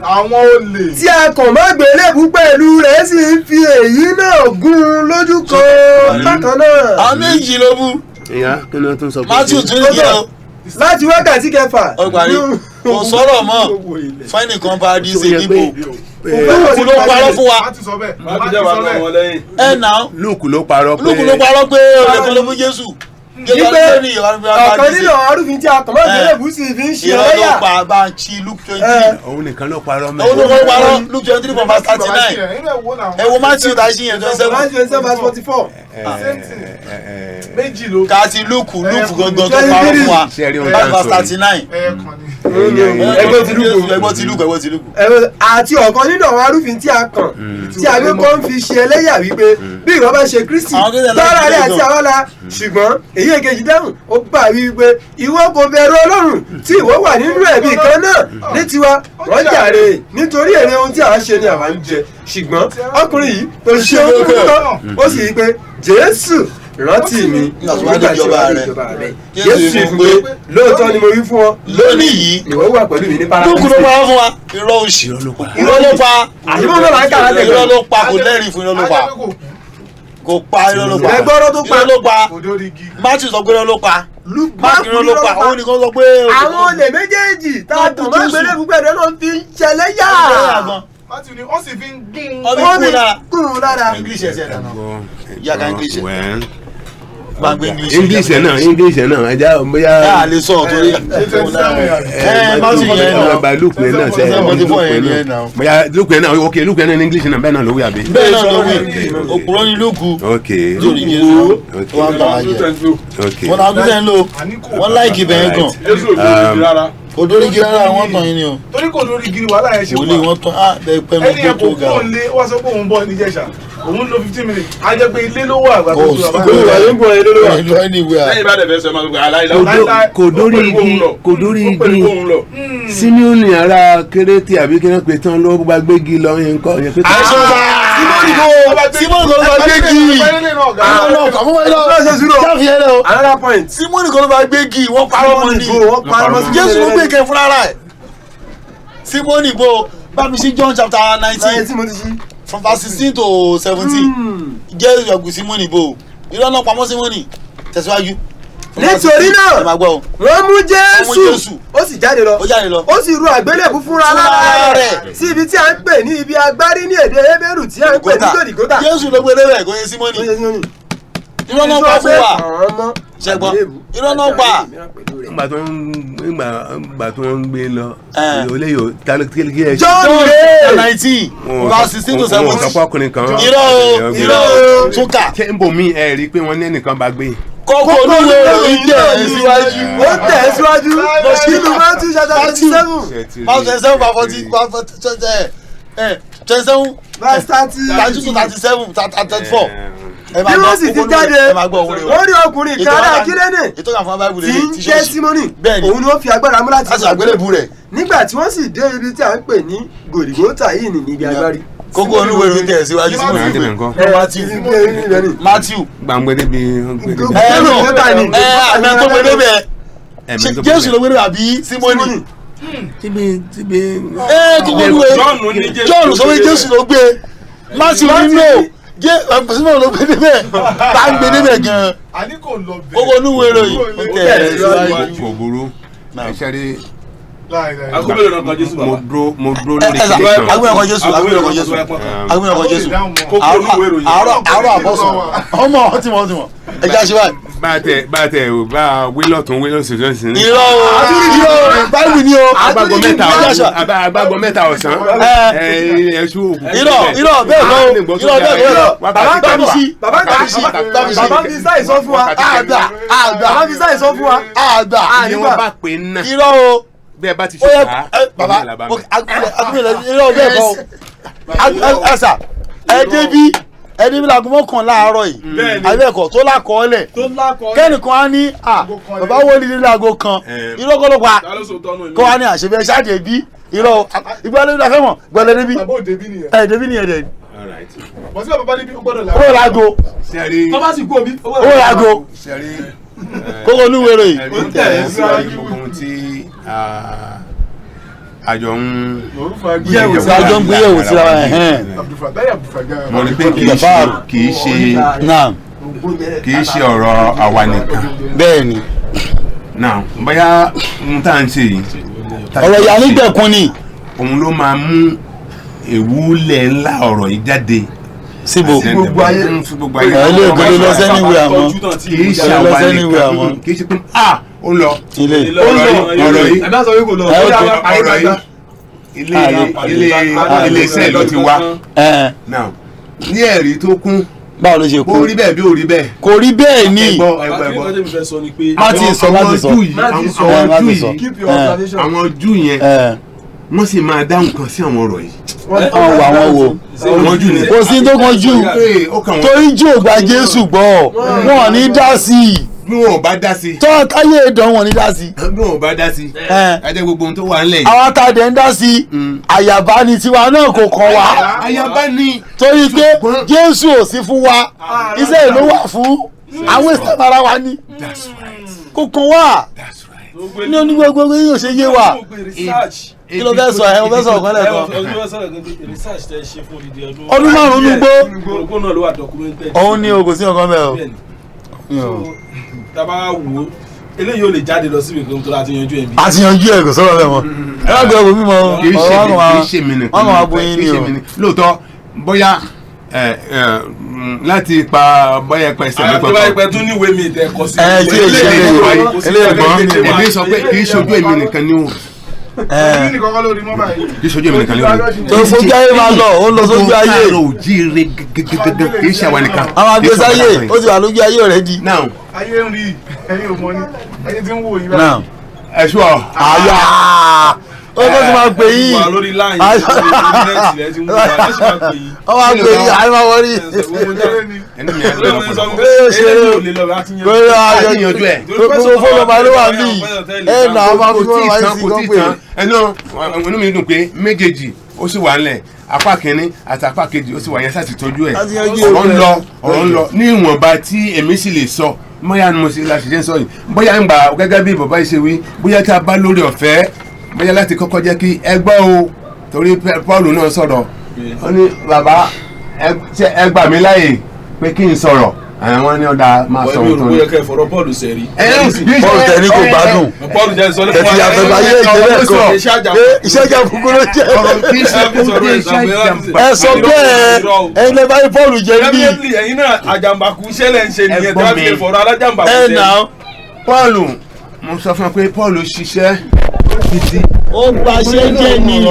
àwọn olè. tí a kàn má gbélébú pẹ̀lú rẹ̀ sì ń fi èyí náà gún lójú kan bákan náà. àwọn méjì ló bú. ìyá kí ni wọ́n tún sọ pé. Matthew tún ní kí o. láti wákàtí kẹfà. ọgbàrí kò sọ̀rọ̀ mọ́ fẹ́ni kan paradíṣe níbo. Lúùkù ló parọ́ fún wa. Lúùkù ló parọ́ pé olè kan ló fún Jésù. ọ̀kan nínú arúfin tí a kàn máa gbélé bùsì fi ń ṣe ìrọ̀ ló pa bá ń ṣi Luke 20. òun nìkan ló parọ́ mẹ́. òun ló parọ́ Luke 23:39. ẹ wo Matthew tá a ṣí yẹn 27:44. méjì ló. kàti Luke gangan tó parọ́ fún wa verse 39. ẹgbẹ́ ti Luke. àti ọ̀kan nínú àwọn arúfin tí a kàn tí a gbé kọ́ ń fi ṣe ẹlẹ́yà wípé bí ìwọ bá ṣe Kristi lára rẹ̀ àti àwa la ṣùgbọ́n èyí èkejì dáhùn ó bá wí pé ìwọ kò bẹ̀rù Ọlọ́run tí ìwọ wà nínú ẹ̀bí kan náà ní tiwa wọ́n jàre nítorí èrè ohun tí àwa ṣe ni àwa ń jẹ ṣùgbọ́n ọkùnrin yìí tó ṣe ohun púpọ̀ ó sì rí pé Jésù rántí mi nígbà tí wàá ní ìjọba rẹ Jésù sì fún pé lóòótọ́ ni mo wí fún ọ lónìí yìí ìwọ wà pẹ̀lú mi ní paradíṣe. Lúùkù ló parọ́ fún wa irọ́ òṣì irọ́ ló pa àyíbó náà láǹkà láti ẹgbẹ́ irọ́ ló pa kò lẹ́rìí fún irọ́ ló pa kò pa irọ́ ló pa ẹgbọ́rọ́ tó pa irọ́ ló pa Matthew sọ pé irọ́ ló pa Mark irọ́ ló pa òun nìkan sọ pé. àwọn olè méjèèjì tá a tàn máa gbélé fún pẹ̀lú ló fi ń ṣẹlẹ́yà. Matthew ni ó sì fi ń gún. ó fi kún lára. English ẹsẹ̀ dáná yàgà English gbàgbé English náà ẹja bóyá. a lè sọ torí Matthew yẹn náà Luke yẹn náà sẹ bóyá Luke yẹn náà ok Luke yẹn náà English náà bẹ́ẹ̀ náà ló wí àbí. bẹ́ẹ̀ náà ló wí òpùrọ́ ni Luke ok lórí Jésù wọn bá wa jẹ wọn náà gbé lò wọn láìkì bẹ́ẹ̀ gan kò dórí igi rárá wọn tàn yín ni o. torí kò dórí igi wàhálà yẹn ṣe wà. wòlíì wọn tán á bẹ pẹnu ẹni yẹn kò fóun lé wọ́n sọ pé òun bọ̀ níjẹ̀ṣà òun lo 15 minutes a jẹ́ pé ilé ló wà àgbà tó tó kò wà ní bọ̀ ilé ló wà. lẹ́yìn bá dẹ̀ fẹ́ sọ ma gbogbo aláìláwọ̀. kò dórí igi Símíọ́nì ara Kérétì àbí kí wọ́n pè tán ló gba gbégi lọ yẹn kọ́ yẹn pé. Símọ́nì kò ló bá gbégi another point. Símọ́nì kò ló bá gbégi wọ́n parọ́ mọ́ ni Jésù ló gbé kẹ́ fúnra rẹ̀ Símọ́nì bo bá mi sí John chapter 19 from verse 16 to 17 jẹ́ ìyọ̀gùn sí mọ́nì bò irọ́ náà pamọ́ sí mọ́nì tẹ̀síwájú. nítorí náà wọ́n mú Jésù ó sì jáde lọ ó sì ru àgbélébùú fúnra lára rẹ̀ sí ibi tí a ń pè ní ibi agbárí ní èdè Hébérù tí a ń pè ní Gòlígótà. Jésù ló gbé débẹ̀ kò yẹ sí mọ́nì irọ́ náà pa fún wa ṣẹgbọn irọ́ náà pa. ìgbà tó ń gbé lọ olè yóò kí ẹ. John 19 verse 16 to 17. ọ̀sán ọkùnrin kan. irọ́ túkà. ṣé n bò mí ẹ rí i pé wọ́n ní ẹnìkan bá gbé. kókó olúwe ròyìn tẹ̀ síwájú. ó tẹ̀ síwájú nínú Matthew chapter 27. Matthew 27 verse 32 to 37 34. bí wọ́n sì ti jáde wọ́n rí ọkùnrin kan ará Kírénè tí ń jẹ́ Símónì òun ni ó fi agbára mú láti àgbélébùú rẹ̀. nígbà tí wọ́n sì dé ibi tí a ń pè ní Gòlígótà yìí ní níbi agbárí. kókó olúwe ló tẹ̀ síwájú Matthew gbàngbé débi. Gòlígótà ni àmì tó gbé débẹ̀ Jésù ló gbé débẹ̀ àbí Símónì. kókó olúwe John sọ pé Jésù ló gbé Matthew nínú símọ̀ ló gbé débẹ̀ tá ń gbé débẹ̀ gan-an kókó olúwe ròyìn ó tẹ̀ síwájú. kò burú ẹ ṣe rí. agbẹ́rẹ́ náà kan Jésù bàbá. mo dúró lórí kíkẹ́ kan. agbẹ́rẹ́ kan Jésù àárọ̀ àbọ̀sán ọmọ ọtí ẹja ṣe báyìí. bá a tẹ bá wí lọ́tún wí lọ́sùn lọ́sùn. irọ́ báyìí ni o. agbágbọ́ mẹ́ta ọ̀sán. ẹ̀ṣù òkú. irọ́ bẹ́ẹ̀ lọ. bàbá fi sáì sọ fún wa. bàbá fi sáì sọ fún wa. ni wọ́n bá pè ń ná. irọ́ o. bẹ́ẹ̀ bá ti ṣe ká. bàbá agbẹ́lẹ̀ irọ́ bẹ́ẹ̀ kọ́. ẹ̀sà ẹ̀ẹ́dẹ́bí ẹni bí lagun mọ́kàn láàárọ̀ yìí àbẹ́ẹ̀kọ́ tó lákọọ́lẹ̀ kẹ́nìkan á ní bàbá wo ní láago kan irọ́ kọ́ ló pa kó wá ní àṣebẹ́ ṣáàdì bí irọ́ ìgbàlódé la fẹ́ mọ̀ gbọ́dọ̀ débi débi nìyẹn dẹ̀. owó laago owó laago kókó olúwèrè yìí. àjọ ń gbéyàwó síra ẹ̀hẹ́n. mo rí pé kì í ṣe ọ̀rọ̀ àwa nìkan. bẹ́ẹ̀ ni. náà bóyá n tá à ń ṣe yìí. ọ̀rọ̀ ìyá nígbẹ̀kún ni. òun ló máa mú ìwúlẹ̀ ńlá ọ̀rọ̀ yìí jáde. síbo gbogbo ayé ilé ìgbélé lọ sẹ́ni ìwé àmọ́ kì í ṣe àwa nìkan kì í ṣe pé ó lọ ilé ọ̀rọ̀ yìí ẹ bá sọ wípé kò lọ ọ̀rọ̀ yìí ilé iṣẹ́ ló ti wá ní ẹ̀rí tó kún báwo ló ṣe kú kó rí bẹ́ẹ̀ bí ò rí bẹ́ẹ̀ kò rí bẹ́ẹ̀ ni àwọn Júù yẹn wọ́n sì máa dáhùn kan sí àwọn ọ̀rọ̀ yìí. àwọn wo kò sí tó kan Júù torí Júù gba Jésù gbọ́ wọn ò ní dá sí i bí wọn ò bá dá sí. tọ́ káyé ìdán wọn ní dá sí. bí wọn ò bá dá sí. ajẹ́ gbogbo ohun tó wà nílẹ̀ yìí. àwọn àtàdé ń dá sí àyàbá ni tiwa náà kò kàn wá. àyàbá ni. torí pé Jésù ò sí fún wa iṣẹ́ ìlú wà fún àwọn ìsẹ̀mù ara wa ní. kò kàn wá ní onígbogbo yóò ṣe yé wa. kí ló fẹ́ sọ ẹ o fẹ́ sọ ọ̀kan lẹ́ẹ̀kan. ọdún márùn-ún gbó. òun ni o kò sí ọ̀kan bẹ́ẹ̀ o. tábà wò ó eléyìí ò lè jáde lọ síbi kan tó láti yanjú ẹ̀ bí. a ti yanjú ẹ̀ kò sọ̀rọ̀ bẹ́ẹ̀ mọ́. ẹ bá gbé ẹ̀wò mímọ́ kì í ṣe mi nìkan wọ́n máa bu yín ní o. lóòótọ́ bóyá láti pa bóyá ẹ̀pẹ̀ ẹsẹ̀ mi àbúrò ẹ̀pẹ̀ tún níwèé mi ìtẹ̀ kọ sí. tí eléyìí èmi sọ pé kì í ṣojú èmi nìkan ní o. kì í ṣojú èmi nìkan ní o. tó fojú ayé máa lọ ó lọ sójú ayé. káàró òjíire gẹ́gẹ́gẹ́gẹ́ kì í ṣe àwa nìkan. àwọn agbésáyé ó ti wà lójú ayé rẹ di. ayé ń rí ẹyin ò mọ ní ẹyin tí ń wò yín báyìí. ẹ̀ṣọ́ àyà ó bá ti máa pè yín. wà lórí láàyè ìrẹsì rẹ ti ń wò wá ṣì máa pè yín. ó máa pè yín àyè máa wọrí. ẹni mi àti ọmọ ó ṣeré o kò yọ ayọ̀ yanjú ẹ̀. gbogbo fọlọ máa ló wà ní ẹ nà á máa fi fọlọ máa ń sí kan pé. ẹnu inú mi dùn pé méjèèjì ó sì wà ńlẹ̀ apá kìíní àti apá kejì ó sì wà yẹn sáà ti tọ́jú ẹ̀. ọ̀rọ̀ ń lọ ní ìwọ̀nba tí èmi sì lè sọ bóyá ni mo ṣe la ṣiṣẹ́ sọ yìí bóyá ń gbà gẹ́gẹ́ bí bàbá yìí ṣe wí bóyá tí a bá lórí ọ̀fẹ́ bóyá láti kọ́kọ́ jẹ́ kí ẹ gbọ́ o torí Paul náà sọ̀rọ̀ ó ní bàbá ẹ gbà mí láàyè pé kí n sọ̀rọ̀ àwọn ní ọ̀dà máa sọ ohun tó ní. bọ́ọ̀lù kẹ́ fọ̀rọ̀ Paul sẹ́rí. Paul tẹ̀lé kò gbádùn Paul jẹ́ sọ tẹ̀sí àfẹ́fẹ́ ayé ìjẹ́lẹ̀ kan iṣẹ́ ìjà fúnkú ló jẹ́ kí ṣe kó dé iṣẹ́ ìjàmbá. ẹ sọ bẹ́ẹ̀ ẹ̀yin lè báyìí Paul jẹ́ bí. ẹ̀yin náà àjàmbákú ṣẹlẹ̀ ń ṣe nìyẹn tí wọ́n fi lè fọ̀rọ̀ alájàmbákú ẹ ṣe. nà Paul mo sọ fún ẹ pé Paul ṣiṣẹ́ títí ó gbaṣẹ́ jẹ́ ni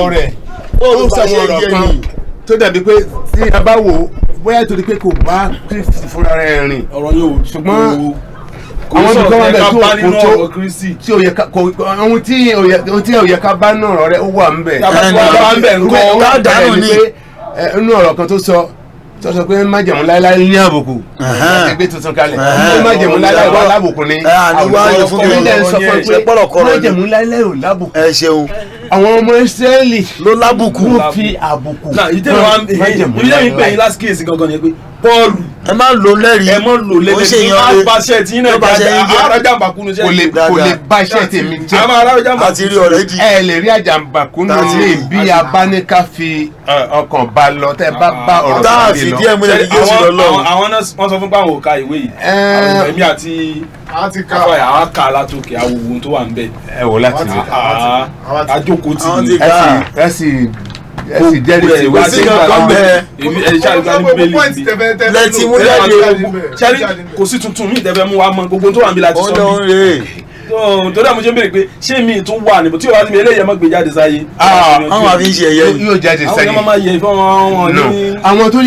ó sọ̀rọ̀ ọ̀rọ̀ kan tó dàbí pé tí a bá wò ó bóyá torí pé kò bá Kristi fúnra rẹ̀ rìn ọ̀rọ̀ yóò ṣùgbọ́n kò àwọn sọ̀rọ̀ tó wà ká bẹ̀ bá tó nínú kò ọ̀rọ̀ Kristi. tí ó yẹ ká ohun tí ó yẹ ká bá náà ọ̀rọ̀ rẹ̀ ó wà ń bẹ̀. bá ń bẹ̀ ńkọ́ ó dàbí ni pé inú ọ̀rọ̀ kan tó sọ pé májẹ̀mú láéláé ní àbùkù ẹgbẹ́ tuntun kalẹ̀ májẹ̀mú láéláé wà lábùkù ni májẹ̀mú láéláé ò lábùkù. ẹ ṣeun àwọn ọmọ Ísírẹ́lì ló lábùkù ló fi àbùkù. ìdílé mi pè yín last case gangan ni pé Paul ẹ má lò lẹ́rìí ẹ mọ́ lò ó ṣe lẹ́lẹ́ yan bá ṣe tí náà jáde arájàmbákú ní kò lè bá iṣẹ́ tèmi jẹ́. àwọn arájàmbákú àti rí ọ̀rẹ́ di. ẹ lè rí àjàmbákú nílé bí a bá ní ká fi ọkàn bá lọ tẹ́ bá bá ọ̀rọ̀ tá a sáré fi lọ. díẹ̀ múlẹ̀ ní Jésù lọ́lọ́run. àwọn náà wọ́n sọ fún pé àwọn ò ka ìwé yìí àwọn ẹ̀mí àti káfáyà àwọn kà látòkè àwọn tó wà ń bẹ̀. ẹ wò láti rí àjókòó tì ní. ẹ sì jẹ́rìí sí wá sí kankan bẹ́ẹ̀. èmi ẹ̀ ṣáà ní bíbélì lẹ́tí mú jáde ṣáà kò sí tuntun mi ìtẹ́fẹ́ mú wa mọ gbogbo tó wà níbi láti sọ ọ̀dọ̀ ń bí. rè é. torí àmọ́ ṣe ń béèrè pé ṣé mi tún wà níbo tí o bá ti mi eléyìí ẹ má gbé jáde sáyé. àwọn àfi ń ṣe ẹ̀yẹ yìí. yóò jáde àwọn sẹ́yìn. yẹn máa yẹ ìfọ́ wọn No. ní. àwọn tó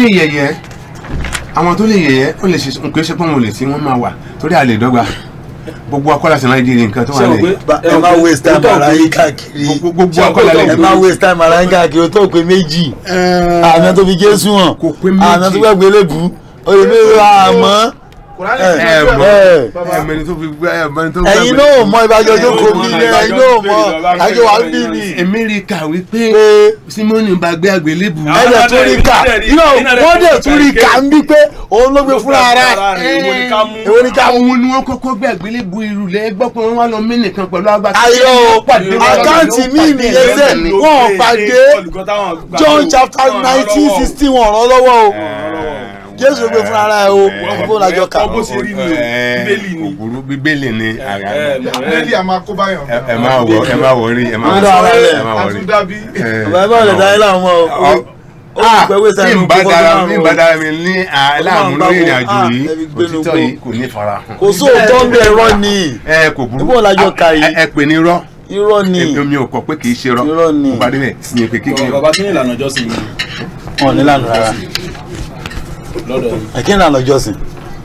lè yẹ̀yẹ́ ó lè ṣe nǹkan ṣe pé wọn ò lè sí wọn máa wà torí a lè dọ́gba gbogbo akọ́lá sí Nàìjíríà nǹkan tó wà ṣé o lẹ̀. pé ẹ má waste time ara yín káàkiri gbogbo akọ́lá lè ẹ má waste time ara yín káàkiri o tó pé méjì àná tó fi Jésù hàn kò pé méjì. àná tó gbàgbé lébù oyè mélòó àmọ́ ẹ̀mẹ́ni tó fi ẹ̀mẹ́ni tó ẹ̀yin náà mọ ìbájọ́ tó kò mí lẹ́ ẹ̀yin náà mọ àjọ wà ń bí ni. èmi rí kà wípé Símónì bá gbé àgbélébù. ẹ̀dẹ̀ tún rí ká wọ́n dẹ̀ tún rí ká ń bí pé òun ló gbé fúnra ara èwo ni ká mú. àwọn ni wọ́n kọ́kọ́ gbé àgbélébù irúlẹ̀ gbọ́ pé wọ́n wá lọ mí nìkan pẹ̀lú agbára. ayọ̀ àkáǹtì mi nìyẹn sẹ́ wọ́n pàdé John chapter 19:16 wọ́n rán lọ́wọ́ o Jésù gbé fúnra ara ẹ o fún àjọ ká. bó ṣe rí ni bíbélì ni. òbúrú bíbélì ni bíbélì a máa kó báyọ̀. ẹ má wọrí ẹ má wọrí. àtúndábí. bàbá bá ọ̀lẹ̀ dáyé láwọn ọmọ o ó pẹ́ wé sáyẹn bí n bá dára mi ní aláàmú lórí ìrìn àjò yìí òtítọ́ yìí kò ní farahàn. kò sóòótọ́ ń bẹ irọ́ ni kò burú ìbọn làjọ ká yìí ẹ pè ní irọ́ irọ́ ni èmi ò kọ pé kì í ṣe irọ́ irọ́ ni mo bá débẹ̀ ní èpè kékeré. bàbá kí ni ìlànà ìjọsìn yìí wọn ní lànà rárá lọ́dọ̀ yìí. ẹ̀kí ní lànà jọ́sìn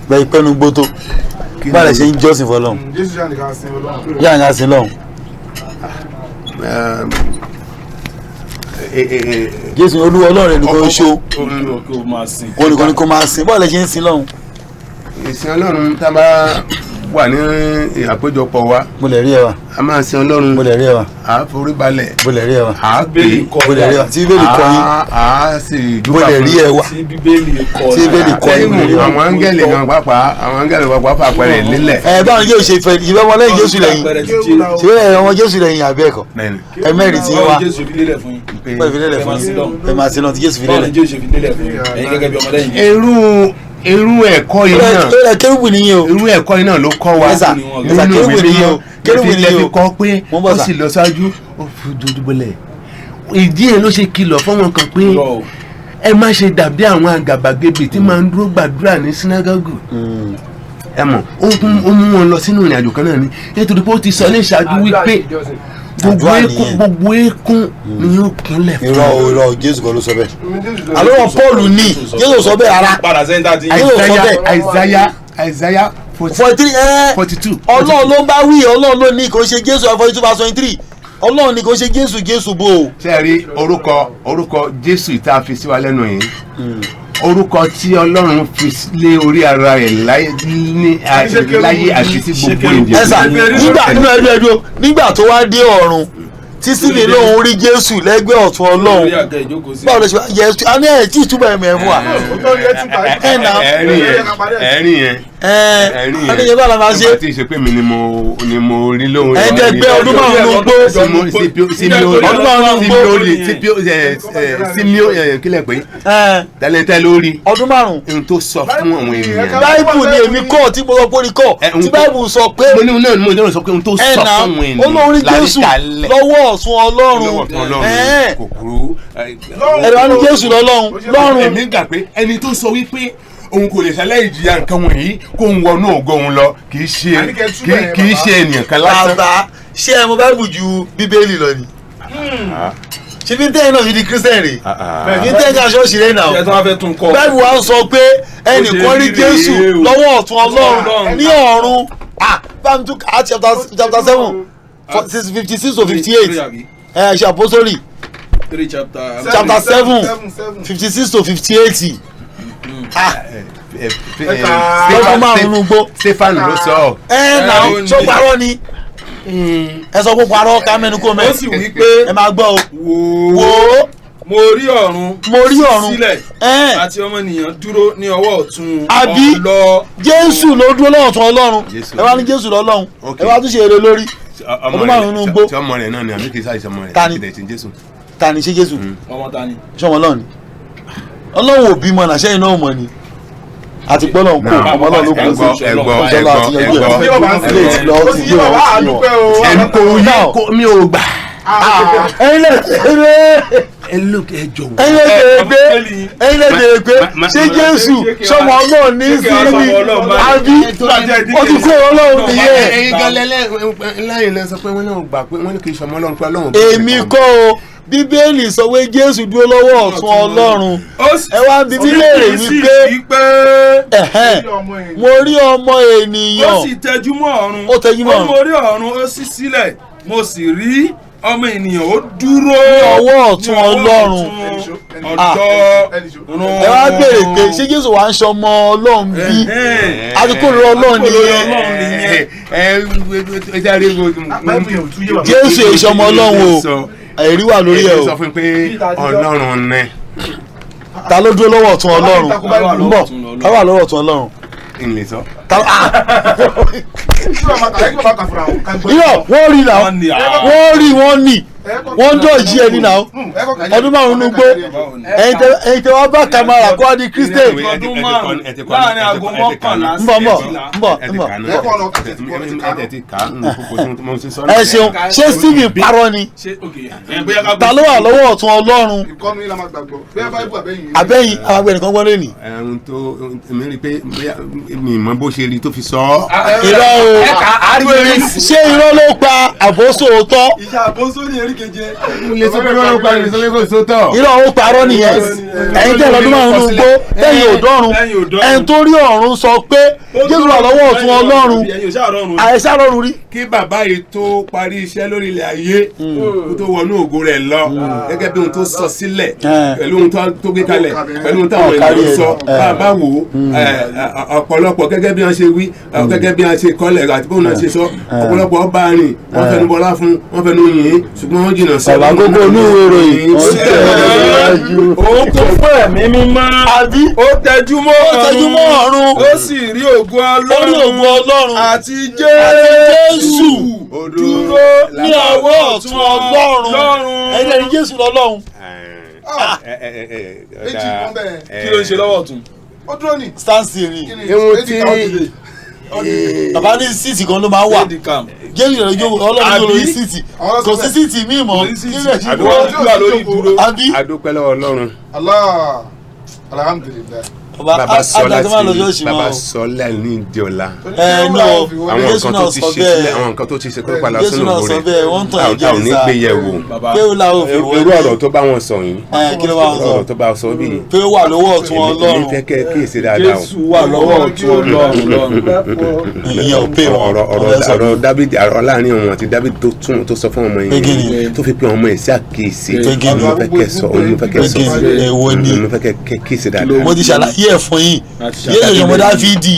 bẹ ìpẹ́nu gbótó bá rẹ̀ ṣe ń jọ́sìn fọlọ́run Jésù jáde ká sin Ọlọ́run. yáà ní àsìn lọ́hùn Jésù olúwa Ọlọ́run nìkan ó ṣó kí o máa sìn. wọn nìkan ni kò máa sìn bọ́ọ̀lù ṣe ń sin lọ́hùn. ìsìn Ọlọ́run tá a bá wà ní àpéjọpọ̀ wa mo lè rí ẹ wa a máa sin Ọlọ́run mo lè rí ẹ wa à á forí balẹ̀ mo lè rí ẹ wa à á pè é mo lè rí ẹ wa tí bíbélì kọ́ yín à á sì mo lè rí ẹ wa tí bíbélì kọ́ tí bíbélì kọ́ yín mo lè rí ẹ wa. àwọn áńgẹ́lì kan pàápàá fà pẹ̀rẹ̀ lílẹ̀. báwọn yóò ṣe fẹ́ ìfẹ́ ọmọ lẹ́yìn Jésù lẹ́yìn ṣé ẹ ọmọ Jésù lẹ́yìn àbẹ́ ẹ̀kọ́ ẹ mẹ́rin tí wá Jésù fi lélẹ̀ fún yín. pẹ́ fi lélẹ̀ fún yín ẹ máa sin lọ tí Jésù fi bọ́ọ̀lù lélẹ̀. Jésù fi lélẹ̀ fún yín ẹ̀yin gẹ́gẹ́ bí ọmọ lẹ́yìn. irú ẹ̀kọ́ yìí náà ẹ kérúbù nìyẹn o irú ẹ̀kọ́ yìí náà ló kọ́ wa ẹ̀sà kérúbù nìyẹn o kérúbù nìyẹn lẹ́fi o kọ́ pé Mo ń bọ̀ ó sà. sì lọ ṣáájú ó fi dojúbọlẹ̀ ìdí ẹ̀ ló ṣe kìlọ̀ fọ́wọn kan pé ẹ má ṣe dàbí àwọn àgàbàgebè tí máa ń dúró gbàdúrà ní sínágọ́gù ẹ mọ̀ ó mú wọn lọ sínú ìrìn àjò kan náà ni nítorí pé ó ti sọ ní ìṣáájú wípé gbogbo eékún ni yóò kúnlẹ̀ fún irọ́ o irọ́ o Jésù kọ́ ló sọ bẹ́ẹ̀ àlọ́ Pọ́ọ̀lù ní Jésù sọ bẹ́ẹ̀ ara padà sẹ́ńtà tí. Isaiah 42. Ọlọ́run ló ń bá wí Ọlọ́run ló ní kò ṣe Jésù 42:23 Ọlọ́run ní kò ṣe Jésù bò ó. ṣe rí orúkọ Jésù ìta fi sí wa lẹ́nu yìí orúkọ tí Ọlọ́run fi lé orí ara rẹ̀ láyé àti sí gbogbo ìdíje. ẹ̀sà nígbà tó wá dé ọ̀run tí sílẹ̀ lóun rí Jésù lẹ́gbẹ̀ẹ́ ọ̀tún Ọlọ́run báwo ló ṣe wá yẹ a ní ẹ̀ tí ìtúbọ̀ ẹ̀mí ẹ̀ fún wa. ẹ̀rín ẹni yẹn bá la máa ṣe. nígbà tí ìṣe pé mi ni mo rí lóhùn. ẹ̀ẹ́dẹ́gbẹ́ ọdún márùn-ún gbó. ọdún márùn-ún gbó. simio kílẹ̀ pé tẹ́lẹ̀tẹ́ lórí. ọdún márùn-ún. ohun tó sọ fún àwọn ènìyàn. báìbù ni èmi kọ́ tí mo sọ pé ó ní kọ́ tí báìbù sọ pé. mo ní náà mo ní sọ pé ohun tó sọ fún àwọn ènìyàn. olórí Jésù lọ́wọ́ ọ̀tún Ọlọ́run. kò burú. ẹ̀rọ wa ní Jésù lọ́rùn. èmi gbà pé ẹni tó sọ wípé òun kò lè ṣàlàyé ìjìyà nǹkan wọ̀nyí kó ń wọnú ògo òun lọ kì í ṣe ènìyàn kan lásán. bàbá ṣé ẹ mọ̀ báìbù ju bíbélì lọ ni. ṣé bí tẹ́yìn náà fi di kírísítẹ́nì rè ní tẹ́yìn náà ṣọ́ọ̀ṣì rẹ̀ náà báìbù wa sọ pé ẹnìkan rí Jésù lọ́wọ́ ọ̀tún Ọlọ́run ní ọ̀run báyìí tún Acts chapter 7 56 to 58 ṣe àpọ́sólì chapter 7 56 to 58 lọ́dún márùn-ún gbó. Stefan ló sọ. náà tó parọ́ ni ẹ sọ pé parọ́ ká mẹ́nu kó mẹ́. ó sì wí pé ẹ máa gbọ́ o. wò ó mo rí ọ̀run sílẹ̀ àti ọmọnìyàn dúró ní ọwọ́ ọ̀tún Ọlọ́run. Jésù ló dúró lọ́wọ́ ọ̀tún Ọlọ́run ẹ wá ní Jésù lọ́lọ́run ẹ wá tún ṣe èrè lórí ọdún márùn-ún gbó. tí ọmọ rẹ̀ náà ni àmì kìí sáà ìṣọmọ rẹ̀ tani tani ṣe Jésù ọmọ tani ṣọmọ Ọlọ́run ni Ọlọ́run ò bímọ náà sẹ́yìn náà mọ̀ ni àti gbọ́dọ̀ kó ọmọ Ọlọ́run ló kó sí ọjọ́ láti yanjú ẹ̀ mi ò gbà. ẹ̀yin lè bèrè pé ṣé Jésù sọmọ Ọlọ́run ní sírí àbí ó ti kó Ọlọ́run nìyẹn. ẹ̀yin gan lẹ́yìn lẹ sọ pé wọ́n náà gbà pé wọ́n ní kì í sọmọ Ọlọ́run pé Ọlọ́run. èmi kọ́ o Bíbélì sọ pé Jésù dúró lọ́wọ́ ọ̀tún Ọlọ́run ẹ wá ń bi mí léèrè wípé mo rí ọmọ ènìyàn ó sì tẹjúmọ́ ọ̀run ó tẹjúmọ́ ọ̀run mo rí ọ̀run ó ṣí sílẹ̀ mo sì rí ọmọ ènìyàn ó dúró ní ọwọ́ ọ̀tún Ọlọ́run ẹ wá béèrè pé ṣé Jésù wàá ń ṣọmọ Ọlọ́run bí àdúgbò Ọlọ́run nìyẹn Jésù ìṣọmọ Ọlọ́run o ẹ̀rí wà lórí ẹ̀ o. sọ fún mi pé Ọlọ́run ní. ta ló dúró lọ́wọ́ ọ̀tún Ọlọ́run ń bọ̀ ká wà lọ́wọ́ ọ̀tún Ọlọ́run. ìlè sọ. irọ́ wọ́n rí náà wọ́n ní wọ́n dọ̀jí ẹni náà ọdún márùn-ún gbó ẹ̀yin tẹ wá bá kamara kó wá di Christian. ọdún márùn-ún láàrin aago mọ́kànlá sí ẹ ṣeun ṣé Stephen parọ́ ni ta ló wà lọ́wọ́ ọ̀tún Ọlọ́run abẹ́yìn àwọn nìkan gbọ́dọ̀ ní. ẹ̀hún tó èmi rí i pé mi mọ bó ṣe rí tó fi sọ ọ́. irọ́ o ṣé irọ́ ló pa àbóso òótọ́. ìṣe àbóso ní erí keje. mo lè sọ pé irọ́ ló pa ìrìn sọ́lé kò sótọ́. irọ́ ó parọ́ nìyẹn ẹ̀yin tẹ́ lọ́dún márùn-ún gbó lẹ́yìn òdọ́run ẹni tó rí ọ̀run sọ pé Jésù wà lọ́wọ́ ọ̀tún Ọlọ́run àìsà rọrùn rí. kí bàbá yìí tó parí iṣẹ́ lórí ilẹ̀ ayé kó tó wọnú ògo rẹ̀ lọ gẹ́gẹ́ bí ohun tó sọ sílẹ̀ pẹ̀lú ohun tó gbé kalẹ̀ pẹ̀lú ohun táwọn ènìyàn sọ bàbá wò ọ̀pọ̀lọpọ̀ gẹ́gẹ́ bí wọ́n ṣe wí gẹ́gẹ́ bí wọ́n ṣe kọ́lẹ̀ àti bóun náà ṣe sọ ọ̀pọ̀lọpọ̀ ọba rìn wọ́n fẹnu bọlá fún wọ́n fẹnu yìn ṣùgbọ́n wọ́n jìnnà sí. bàbá gbogbo onúwèrò yìí òun kò fún ẹ̀mí mímọ́ ó tẹjúmọ́ ọ̀run ó sì rí ògo Ọlọ́run àti Jésù dúró ní ọwọ́ ọ̀tún Ọlọ́run ẹ̀yin lẹ́yìn Jésù lọ́lọ́run. kí ló ń ṣe lọ́wọ́ ọ̀tún. ó dúró ní. stand still ni. ewu tí bàbá ní síìtì kan ló máa ń wà Jésù lọ́jọ́ Ọlọ́run ló lórí síìtì kò sí síìtì míì mọ́ adúpẹ́ lọ́wọ́ Ọlọ́run. alhamdulilayi. bàbá sọ lẹ́yìn ní ìdí ọ̀la àwọn nǹkan tó ti ṣe kó padà sínú òwò rẹ̀ a ò ní gbé yẹ̀ wò irú ọ̀rọ̀ tó bá wọn sọ yìí ọ̀rọ̀ tó bá sọ bíi pé ó wà lọ́wọ́ ọ̀tún Ọlọ́run èmi fẹ́ kẹ́ kíyèsí dáadáa o. Jésù wà lọ́wọ́ ọ̀tún Ọlọ́run ìyẹn ò pé wọn ọ̀rọ̀ Dábìdì ọ̀rọ̀ láàrin òun àti Dábìdì tó sọ fún ọmọ yẹn tó fi pé ọmọ yẹn sí àkíyèsí òun fẹ́ kẹ́ sọ òun fẹ́ kẹ́ kíyèsí dáadáa. mo ti ṣàlàyé ẹ̀ fún yín yéèyàn ọmọ Dáfídì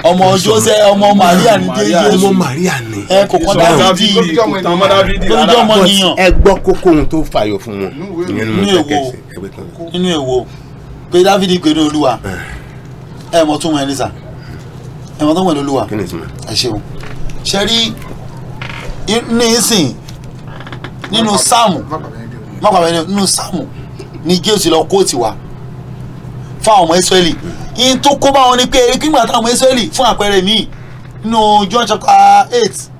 ọmọ Jósẹ́ ọmọ Màríà ní Jésù ọmọ Màríà ní ẹ kò kọ́ Dáfídì lójújọ́ ọmọ nìyàn. ẹ gbọ́ kókó ohun tó fàyọ fún wọn ìyẹn ni mo fẹ́ kẹ́ ṣe ẹgbẹ́ kan. nínú èwo pé Dáfídì pé ní Olúwa ẹ mọ̀ tún wọn ẹni sà. ẹ̀wọ̀n tó ń wẹ̀ lólúwa ẹ ṣeun ṣe rí ní ìsìn nínú sáàmù nínú sáàmù ní Jésù lọ kóòtù wa fún àwọn ọmọ Ísírẹ́lì yín tó kó bá wọn ni pé kígbà táwọn ọmọ Ísírẹ́lì fún àpẹẹrẹ míì nínú John chapter 8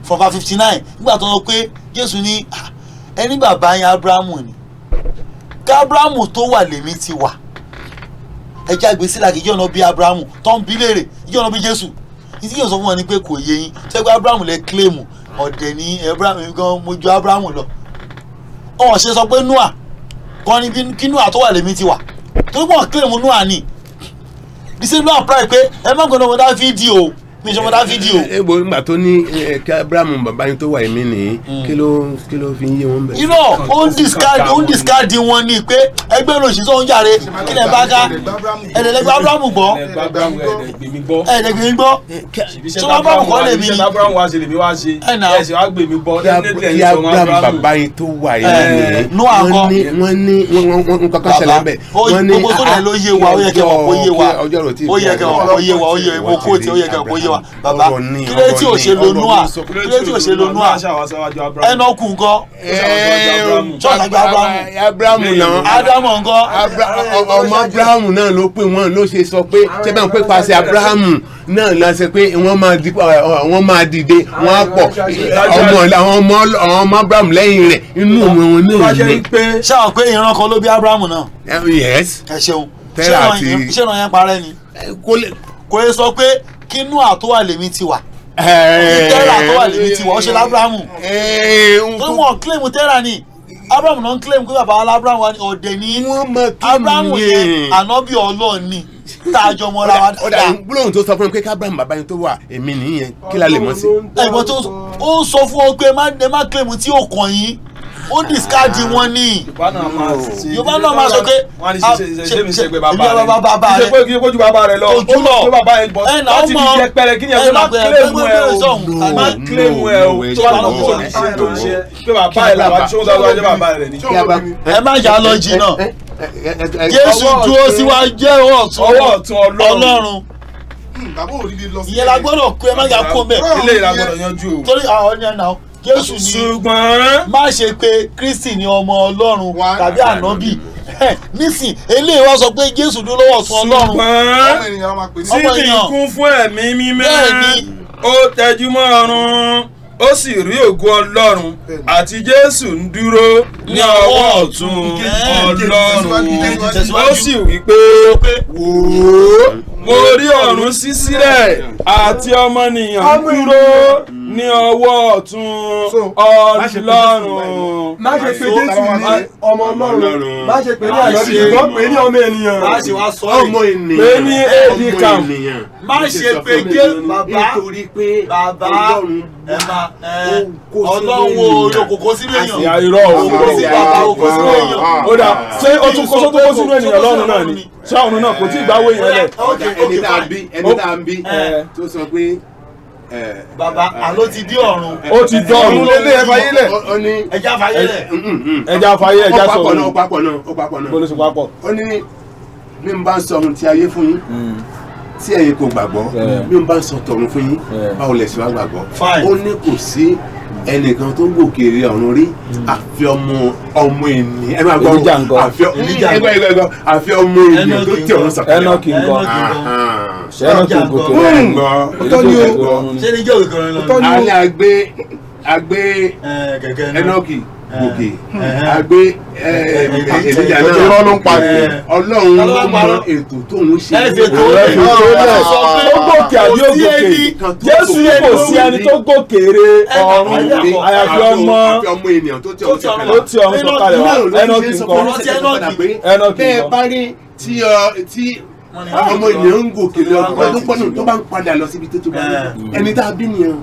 from verse 59 nígbà tó ń sọ pé Jésù ní ẹni bàbá yín Ábúráhámù ni kábúráhámù tó wà lèmi ti wà ẹjẹ àgbèsí làkè ìjọ náà bí Ábúráhámù tó ń bí léèrè ìjọ náà bí Jésù ìdí yóò sọ fún wọn ni pé kò yé yín sẹgbẹ Ábúráhámù lẹ kílèmù ọ̀dẹ̀ ní Ábúráhámù gan mo ju Ábúráhámù lọ ọ̀hún ṣe sọ pé Nóà kan ní kí Nóà tó wà lèmi ti wà torí pọ̀ kílèmù Nóà ni ìṣe Nóà pàì pé ẹ má gbọ́dọ̀ mọ Dáfídì o mi sọ mọ Dáfídì o. ebo nígbà tó ní kí Ábúráhámù bàbá yín tó wà èmi nìyí kí ló fi ń yé wọn bẹ. irọ́ ó ń discard wọn ni pé ẹgbẹ́ olóṣèlú tó ń jàre kí lè bá ká ẹ̀ẹ́dẹ̀lẹ́gbẹ́ Ábúráhámù gbọ́ ẹ̀ẹ́dẹ̀gbẹ̀mí gbọ́ tó bá Ábúráhámù kọ́ lè mi ni Ábúráhámù wá ṣe lèmi wá ṣe ẹ̀sìn wá gbèmí gbọ́ kí Ábúráhámù bàbá yín tó wà èmi nìyí wọ́n ní kankan ṣẹlẹ̀ bẹ́ẹ̀ wọ́n ní gbogbo tó lẹ̀ ló yé wa ó yẹ kẹ́ wọ́n kó yé wa ó yẹ kẹ́ wọ́n kó yé wa ó yẹ mo kó tí ó yẹ kẹ́ kó yé wa bàbá kílé tí ò ṣe lo Nóà kílé tí ò ṣe lo Nóà Énọ́kù ńkọ́ ṣọ́ọ̀tàgbà Ábúráhámù náà Ádámù ńkọ́ ọmọ Ábúráhámù náà ló pè wọ́n ló ṣe sọ pé ṣé bá ń pè pàṣẹ Ábúráhámù náà lọ ṣe pé wọ́n máa dìde wọ́n á pọ̀ àwọn ọmọ Ábúráhámù lẹ́yìn rẹ̀ inú wọn náà ní. ṣáà pé ìran kan ló bí Ábúráhámù náà. yes. ẹ ṣeun Tẹ́rà àti ṣé ìran yẹn parẹ́ ni kò lè sọ pé kí Nóà tó wà lèmi ti wà Tẹ́rà tó wà lèmi ti wà ó ṣe l'Ábúráhámù tó wọ́n kílèmù Tẹ́rà ni Ábúráhámù náà ń kílèmù pé bàbá Ábúráhámù wa ni ọ̀dẹ̀ ní Ábúráhámù yẹn ànábì Ọlọ́run ni tá a jọ mọ́ra wa dáadáa. gbólóhùn tó sọ fún mi pé kábàámù bàbá yẹn tó wà èmi nìyẹn kí la lè mọ̀ sí. ẹ̀gbọ́n tó ó ń sọ fún ọ pé ẹ má kílèmù tí ò kàn yín ó discard wọn ní Yorùbá náà máa sọ pé ṣe mi ṣe pé bàbá rẹ kì í ṣe kójú bàbá rẹ lọ ojú lọ ó bàbá yẹn bọ láti fi jẹ pẹrẹ kí ni ẹ má kílèmù ẹ o má kílèmù ẹ o tó bá lọ kó ní ṣe tó ń ṣe pé bàbá ẹ làwọn tí ó dáwọ́ jẹ bàbá rẹ ní. ẹ má jà lọ jìnnà Jésù dúró síwájú ọwọ́ ọ̀tún Ọlọ́run ìyẹn la gbọ́dọ̀ kó ẹ má jà kó mẹ́ ilé ìlà gbọ́dọ̀ yanjú o. torí àwọn ọ̀nà náà Jésù ní ṣùgbọ́n má ṣe pé Kristi ni ọmọ Ọlọ́run tàbí ànábì nísìn eléyìí wá sọ pé Jésù dúró lọ́wọ́ ọ̀tún Ọlọ́run ṣùgbọ́n tí kì í kún fún ẹ̀mí mímọ́ ó tẹjúmọ́ ọ̀run ó sì rí ògo Ọlọ́run àti Jésù ń dúró ní ọwọ́ ọ̀tún Ọlọ́run ó sì wí pé wò ó mo rí ọ̀run ṣí sílẹ̀ àti ọmọnìyàn dúró ní ọwọ́ ọ̀tún Ọlọ́run. má ṣe pé Jésù ní ọmọ Ọlọ́run má ṣe pé ní àlọ́bí ṣùgbọ́n pé ní ọmọ ènìyàn ọmọ ènìyàn pé ní èdè kan má ṣe pé bàbá ẹ má Ọlọ́run olókòkò sínú èèyàn àti irọ́ òkò sí bàbá òkò sínú èèyàn. ó dà ṣé ó tún kó sótó kó sínú ènìyàn lọ́run náà ni ṣé àwọn náà kò tí ì gbáwó yẹn lẹ̀. ẹni tá a ń bí tó sọ pé bàbá àló ti dí ọ̀run. ó ti dọ̀run lélẹ̀ ẹ fayé lẹ̀. ẹja fayé lẹ̀. ẹja fayé ẹja sọ̀rọ̀ ó papọ̀ náà polisi papọ̀. ó ní bí n bá ń sọ ohun tí ayé fún yín tí ẹ̀yin kò gbàgbọ́ bí n bá ń sọ tọ̀run fún yín báwo lẹ̀ sí wá gbàgbọ́. ó ní kò sí ẹnìkan tó gòkèrè ọ̀run rí àfi ọmọ ènìyàn ẹ máa gbọ́ àfi ọmọ ènìyàn tó ti ọ̀run sọ̀kalẹ̀. Énọ́kì ńkọ́ ṣé Énọ́kì gòkèrè ọ̀tọ̀ ni o ṣé ní jẹ́ òkèrè lọ. alẹ́ àgbé Énọ́kì gòkè àgbé ènìyàn náà irọ́ ló ń parí Ọlọ́run ló mọ ètò tó ń ṣe. ó gòkè àbí ó gòkè Jésù kò sí ẹni tó gòkèrè ọ̀run àyàfi ọmọ ènìyàn tó ti ọ̀run ó ti ọ̀run sọ̀kalẹ̀ wá Énọ́kì ńkọ́ Énọ́kì bẹ́ẹ̀ bá rí tí ọmọ ènìyàn ń gòkè lọ ọdún pọ́nù tó bá ń padà lọ síbi tó ti wà ẹni tá a bí nìyẹn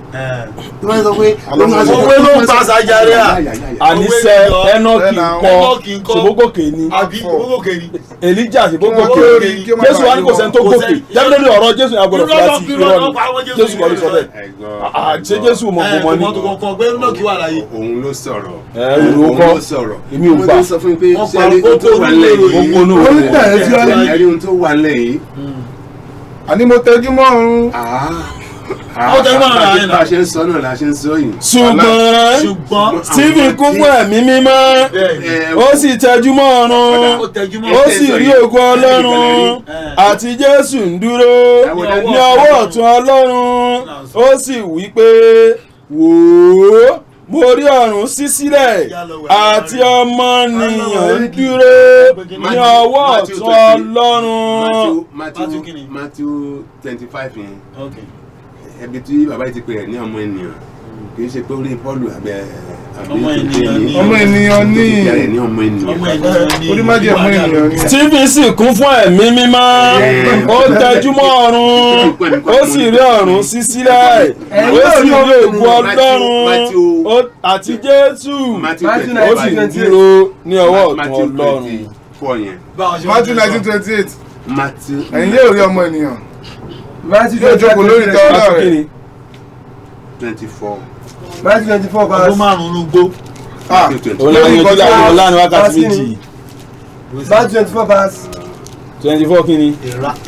tó bá ń sọ pé òwe ló ń pa sàjàre à. àníṣe Énọ́kì ńkọ́ ṣòbógòkè ni Èlíjà ṣòbógòkè Jésù wa ní kò sẹ́ni tó gòkè jábẹ́lẹ́lẹ́ ọ̀rọ̀ Jésù yà gbọ́dọ̀ fúlá sí irọ́ ni Jésù kọ́ ló sọ bẹ́ẹ̀ ṣé Jésù mọ̀ kò mọ̀ ní. òun ló sọ̀rọ̀ òun ló sọ̀rọ̀ èmi ò gbà ó sọ fún mi pé sẹ́ni tó wà lẹ́yìn ó ń tẹ̀ ẹ́ sí ẹ̀rí ohun tó wà lẹ́yìn àní mo tẹjú mọ́ ọ̀run. bá a ṣe ń sọ náà la ṣe ń sọ yìí. ṣùgbọ́n Stephen kún fún ẹ̀mí mímọ́ ó sì tẹjú mọ́ ọ̀run ó sì rí ògo Ọlọ́run àti Jésù ń dúró ní ọwọ́ ọ̀tún Ọlọ́run ó sì wí pé wò ó mo rí ọ̀run ṣí sílẹ̀ àti ọmọnìyàn ń dúró ní ọwọ́ ọ̀tún Ọlọ́run. Matthew 25 yẹn ẹbí tí bàbá yìí ti pè é ní ọmọ ènìyàn kì í ṣe pé orí Pọ́ọ̀lù ọmọ ènìyàn ní orí má jẹ́ ọmọ ènìyàn ní. Stephen sì kún fún ẹ̀mí mímọ́ ó tẹjúmọ́ ọ̀run ó sì rí ọ̀run ṣí sílẹ̀ ó sì rí ògo Ọlọ́run àti Jésù ó sì dúró ní ọwọ́ ọ̀tún Ọlọ́run. Matthew 19:28 ẹ̀yin yóò rí ọmọ ènìyàn yóò jókòó lórí ìtọ́lá rẹ̀. 24. Matthew 24 verse. ọdún márùn-ún gbó. Ọlọ́run wákàtí méjì. Matthew 24 verse. 24 kí ni.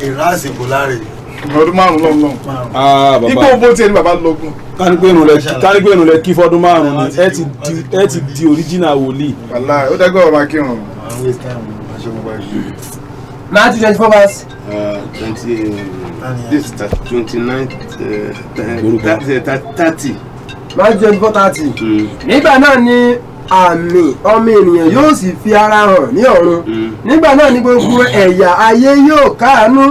ìrà àsìkò láre. ọdún márùn-ún lọ́nà. ipò bó tiẹ̀ ní bàbá lọ́gùn. kánípé ìrùn lẹ kí fọdún márùn-ún ni ẹ ti di original wòlíì. wàláhì ó dẹ́gbẹ́ ọ̀rọ̀ akírun. Matthew 24 verse. 29 30. Matthew 24:30. Nígbà náà ni àmì ọmọ ènìyàn yóò sì fi ara hàn ní ọ̀run. Nígbà náà ni gbogbo ẹ̀yà ayé yóò káàánú.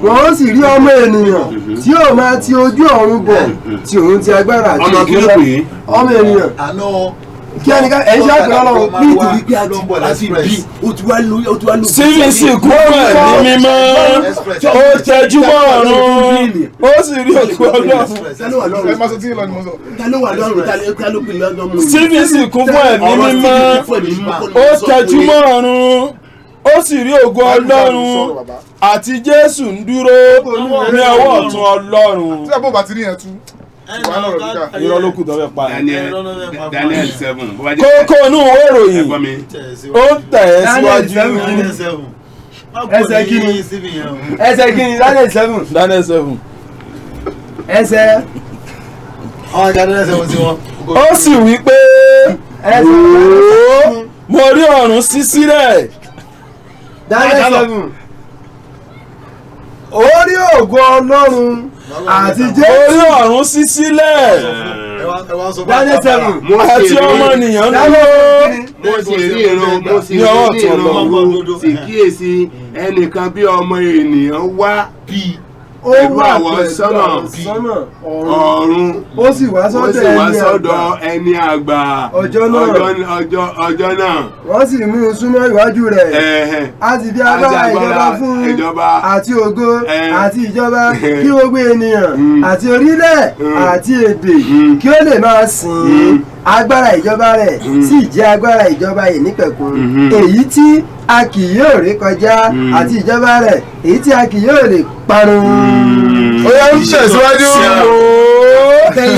Wọn ó sì rí ọmọ ènìyàn tí yóò máa ti ojú ọ̀run bọ̀ tí òun ti agbára àti ìgbéra. Ọmọ ènìyàn. Kí ẹni ká ẹ̀yin ṣe àpèrè Ọlọ́run ní ìtòrí pé àti bí ó ti wá lórí. Stephen sì kún fún ẹ̀mí mímọ́ ó tẹjúmọ́ ọ̀run ó sì rí ògo Ọlọ́run. ẹ máa sọ tí ń lọ ni mo sọ. Stephen sì kún fún ẹ̀mí mímọ́ ó tẹjúmọ́ ọ̀run ó sì rí ògo Ọlọ́run àti Jésù ń dúró ní ọwọ́ ọ̀tún Ọlọ́run. tí a bó bá ti rí yẹn tú. irọ́ ló kù tó fẹ́ pa Daniel 7. kókó inú ìwé ìròyìn ó ń tẹ̀ ẹ́ síwájú. Ẹsẹ̀ kíni ẹsẹ̀ kíni Daniel 7. Daniel 7. Ẹsẹ̀. ó sì wí pé wò ó mo rí ọ̀run ṣí sílẹ̀. Daniel 7. Ó rí ògo Ọlọ́run àti Jésù. Ó rí ọ̀run ṣí sílẹ̀. Daniel 7. àti ọmọnìyàn ló. mo sì rí irun sì kíyèsí ẹnìkan bí ọmọ ènìyàn wá ó wà sọ́nà ọ̀run ó sì wá sọ́dọ̀ ẹni àgbà ọjọ́ náà wọ́n sì mú un súnmọ́ iwájú rẹ̀ a sì fi agbára ìjọba fún àti ògo àti ìjọba kí gbogbo ènìyàn àti orílẹ̀ àti èdè kí ó lè máa sìn ín agbára ìjọba rẹ̀ sì jẹ́ agbára ìjọba ìnípẹ̀kun èyí tí a kì yóò rí kọjá àti ìjọba rẹ̀ èyí tí a kì yóò lè parun. ó yá ń tẹ̀síwájú.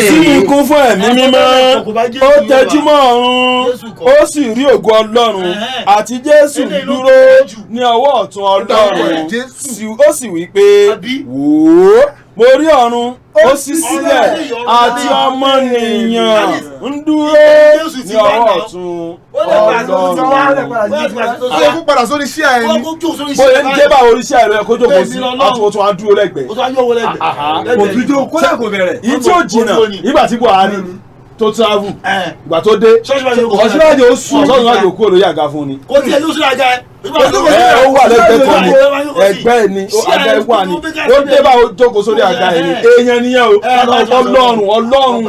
sí ikún fún ẹ̀mí mímọ́ ó tẹjúmọ́ ọ̀run ó sì rí ògo Ọlọ́run àti Jésù dúró ní ọwọ́ ọ̀tún Ọlọ́run ó sì wí pé wò ó mo rí ọ̀run ó ṣí sílẹ̀ àti ọmọnìyàn ń dúró ní ọwọ́ ọ̀tún Ọlọ́run. ó kó padà sórí iṣẹ́ ẹ̀ ni. bóyá ń débà oríṣẹ́ ẹ̀rọ ẹ̀ kó jókòó sí àtúntò á dúró lẹ́gbẹ̀ẹ́. kò dúdú kódà kò bẹ̀rẹ̀. yìí tí ó jìnnà nígbà tí Buhari tó travel ìgbà tó dé Ọ̀ṣínbàjò ó sùn Ọ̀ṣínbàjò kúrò lórí àga fún ni. kò tí ẹ lóṣù àga ẹ. ó wà lẹ́gbẹ̀ẹ́ kan ni ẹgbẹ́ ẹ̀ ni àga ẹ̀ wà ni ó dé bá ó jókòó sórí àga ẹ̀ ni èèyàn nìyẹn o Ọlọ́run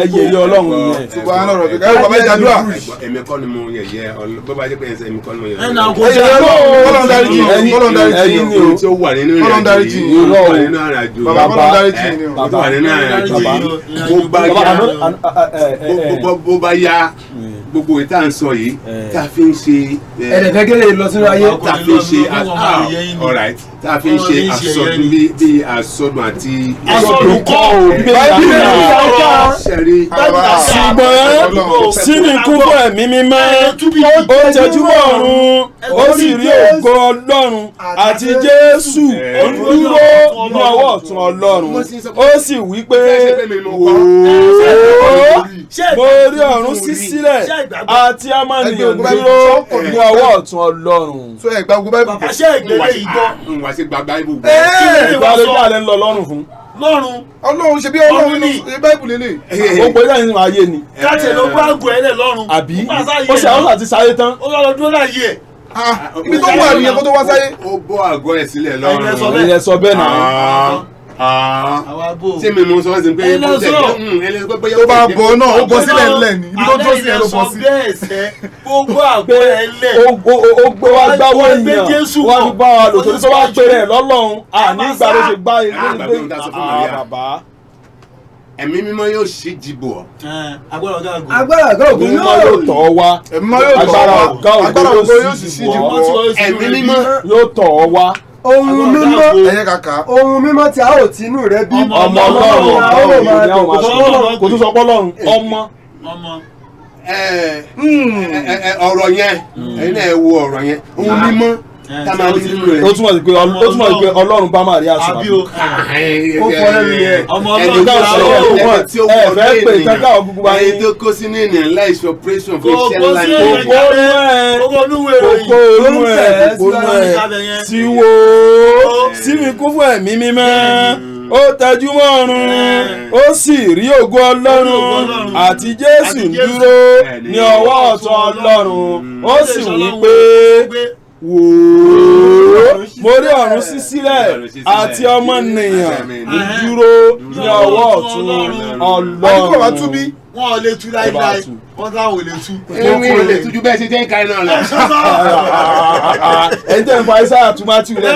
ẹyẹ ilé Ọlọ́run nìyẹn. ṣùgbọ́n àwọn ọ̀rọ̀ ẹ bàbá ìjàdúrà. èmi kọ́ ni mo yẹ̀yẹ́ bó bá jẹ́ pé èmi kọ́ ni mo yẹ̀yẹ́. Ọlọ́run dáríjì ẹ̀yin ni o tí ó wà nínú Ọlọ́run dáríjì ìrìnàjò ó wà nínú àràjò bàbá Ọlọ́run dáríjì ni o. ó wà nínú àràjò bó bá yá gbogbo ìta ń sọ yìí tá a fi ń ṣe ẹ̀ẹ́dẹ̀gẹ́gẹ́ lọ sínú ayé. tá a fi ń ṣe alright tá a fi ń ṣe àsọdún bí àsọdún àti àsọdún kọ́ ò bí ṣe ṣùgbọ́n sínú kún fún ẹ̀mí mímọ́ ó tẹjúmọ́ ọ̀run ó sì rí ògo Ọlọ́run àti Jésù ó dúró ní ọwọ́ ọ̀tún Ọlọ́run ó sì wí pé wòó mo rí ọ̀run ṣí sílẹ̀ àti amánìyàn dúró ní ọwọ́ ọ̀tún Ọlọ́run. bàbá ṣe ìgbélé yìí gbọ́. ìgbàlejò àlẹ́ ń lọ lọ́rùn fún. Ọlọ́run ṣe bí Ọlọ́run ní báìbù lélẹ̀. ó pè é nínú ayé ni. káàtì ló gbọ́ àgọ́ ẹ̀lẹ̀ lọ́rùn. àbí ó ṣe àwọn àti sáyé tán. ó lọ dúró láyé ẹ̀. ibi tó wà nìyẹn kó tó wá sáyé. ó bọ́ àgọ́ ẹ̀ sílẹ̀ lọ́rùn. ẹ̀yẹ sọ bẹ́ẹ̀ náà. ṣé mi mú sọ wá sí pé tó bá bọ̀ náà ó bọ́ sílẹ̀ ńlẹ̀ ni ibi tó dúró sí ẹ ló bọ́ sí. gbogbo àgọ́ ẹ̀lẹ̀. ó gbé wá gbáwó èèyàn wá fi bá wa lò torí tó wá péré ẹ̀ lọ́lọ́run àní ìgbà ló ṣe gbá ilé bàbá. ẹ̀mí mímọ́ yóò ṣí jìbò. agbára ọ̀gá ògo yóò tọ̀ ọ́ wá. agbára ọ̀gá ògo yóò sì ṣí jìbò. ẹ̀mí mímọ́ yóò tọ̀ ọ́ wá. ohun mímọ́ tí a ò tinú rẹ bí ọmọ Ọlọ́run kò tún sọ pé Ọlọ́run ọmọ. ọ̀rọ̀ yẹn ẹ̀yin náà ẹ wo ọ̀rọ̀ yẹn ohun mímọ́ tá máa rí nínú rẹ̀. ó túmọ̀ sí pé Ọlọ́run bá Màríà sùn. àbí o ó fọ́ lẹ́nu yẹn. ọmọ ẹni tó sọ ọ̀rọ̀ tí ó wọ fẹ́ pè kankan ọ̀gbùgbù bá ẹni tó kó sínú ènìyàn láìsí operation fún iṣẹ́ ńlá ni. kókó olú ẹ̀ tí wo sí mi kún fún ẹ̀mí mímọ́ ó tẹjúmọ́ ọ̀run ó sì rí ògo Ọlọ́run àti Jésù dúró ní ọwọ́ ọ̀tún Ọlọ́run ó sì wí pé wòó mo rí ọ̀run ṣí sílẹ̀ àti ọmọnìyàn dúró ní ọwọ́ ọ̀tún Ọlọ́run. wọn ò lè tú láíláí wọn táwọn ò lè tú. èmi ò lè tújú bẹ́ẹ̀ ṣe jẹ́ ìka iná lọ. ẹ̀yin tẹ́ ń fa iṣẹ́ àtúmátì rẹ̀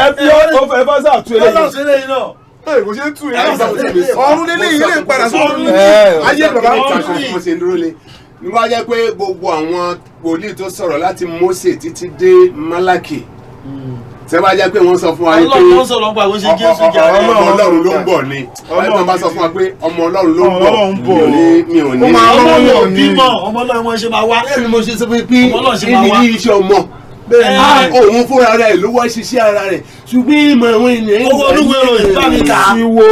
ẹ fi ó fẹ́ fẹ́ sàtú eléyìí. ọlọ́run ṣe léyìn náà. kò ṣe tú yẹn ọ̀run lélẹ̀ yìí lè padà sọ́run ní ayé bàbá mo ṣe ń dúró lé nígbà jẹ́ pé gbogbo àwọn wòlíì tó sọ̀rọ̀ láti Mósè títí dé Málákì tẹ́ bá jẹ́ pé wọ́n sọ fún wa yìí pé Ọlọ́run ló ń sọ̀rọ̀ nípa àwọn ṣe Jésù jà rẹ̀. ọmọ Ọlọ́run ló ń bọ̀ ni Ọlọ́run bá sọ fún wa pé ọmọ Ọlọ́run ló ń bọ̀ mi ò ní. ọmọ Ọlọ́run bímọ ọmọ Ọlọ́run wọn ṣe máa wá. bẹ́ẹ̀ ni mo ṣe sọ pé ọmọ Ọlọ́run ṣe máa wá. ènìyàn iṣẹ́ ọmọ òun fúnra rẹ̀ ló wá ṣiṣẹ́ ara rẹ̀ ṣùgbọ́n ìmọ̀ àwọn ènìyàn. owó olúwo ìròyìn bá mi kà á. ìwò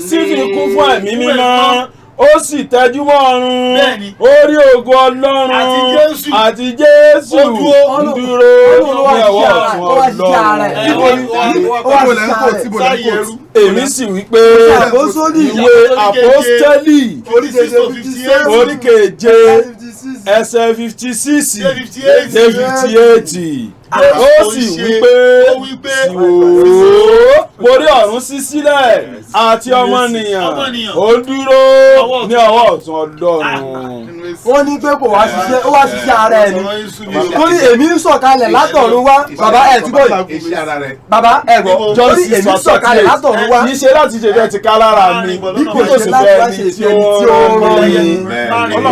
sífi kún fún ẹ̀mí mímọ́ ó sì tẹjúmọ́ ọ̀run ó rí ògo Ọlọ́run àti Jésù dúró ní ọwọ́ ọ̀tún Ọlọ́run. èmi sì wí pé ìwé àpọ́stélì orí keje ẹsẹ̀ 56 dé 58 ó sì wí pé mo rí ọ̀run ṣí sílẹ̀ àti ọmọnìyàn ó dúró ní ọwọ́ ọ̀tún Ọlọ́run. wọ́n ní pé kò wá ṣiṣẹ́ ara ẹ̀ ni torí èmi ń sọ̀kalẹ̀ látọ̀run wá bàbá ẹ̀ tí kò yìí bàbá ẹ̀ gbọ́ torí èmi ń sọ̀kalẹ̀ látọ̀run wá. kì í ṣe láti ṣe bẹ́ẹ̀ ti ká lára mi bí kò tó sì fẹ́ ẹni tí ó rán mi.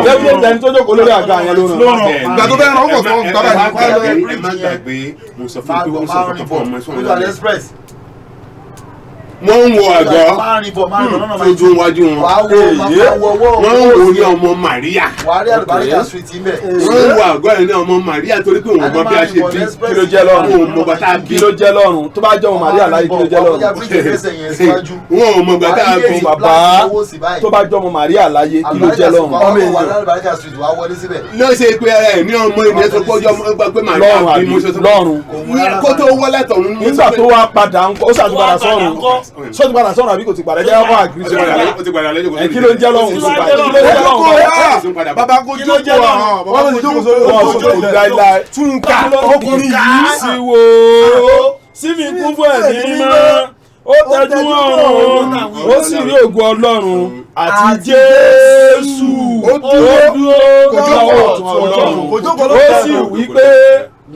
lẹ́yìn ẹni tó jókòó lórí àga yẹn ló rán. ìgbà tó bẹ́ẹ̀ rán ọkọ̀ fún bàbá yìí. ẹ má gbàgbé mo sọ fún pé wọ́n sọ fún ọmọ ẹ̀sùn ọ̀la wọ́n ń wo àgọ́ tójú wájú wọn wọ́n ń wo ní ọmọ Màríà wọ́n ń wo àgọ́ yẹn ní ọmọ Màríà torí pé òun mọ bí a ṣe bí kí ló jẹ́ lọ́rùn òun mọ bàtà bí kí ló jẹ́ lọ́rùn tó bá jẹ́ ọmọ Màríà láyé kí ló jẹ́ lọ́rùn wọn ò mọ bàtà bí bàbá tó bá jẹ́ ọmọ Màríà láyé kí ló jẹ́ lọ́rùn. ló ṣe pé ara ẹ̀ ní ọmọ ènìyàn tó kọjá pé Màríà bí mo ṣe tó lọ́rùn kó tó wọlé tọ̀hún nígbà tó wá padà ó ṣàtúpadà sọ́run sọ́tún padà sọ́run àbí kò ti padà jẹ́ wọ́n àgírí sí padà kí ló ń jẹ́ lọ́hùn sí padà kí ló ń jẹ́ lọ́hùn padà bàbá kò jókòó wọ́n lè jókòó sórí wọn sókè láíláí túnká ọkùnrin yìí sí wo síbi kún fún ẹ̀mí mímọ́ ó tẹjú ọ̀run ó sì rí ògo Ọlọ́run àti Jésù ó dúró lọ́wọ́ ọ̀tún Ọlọ́run ó sì wí pé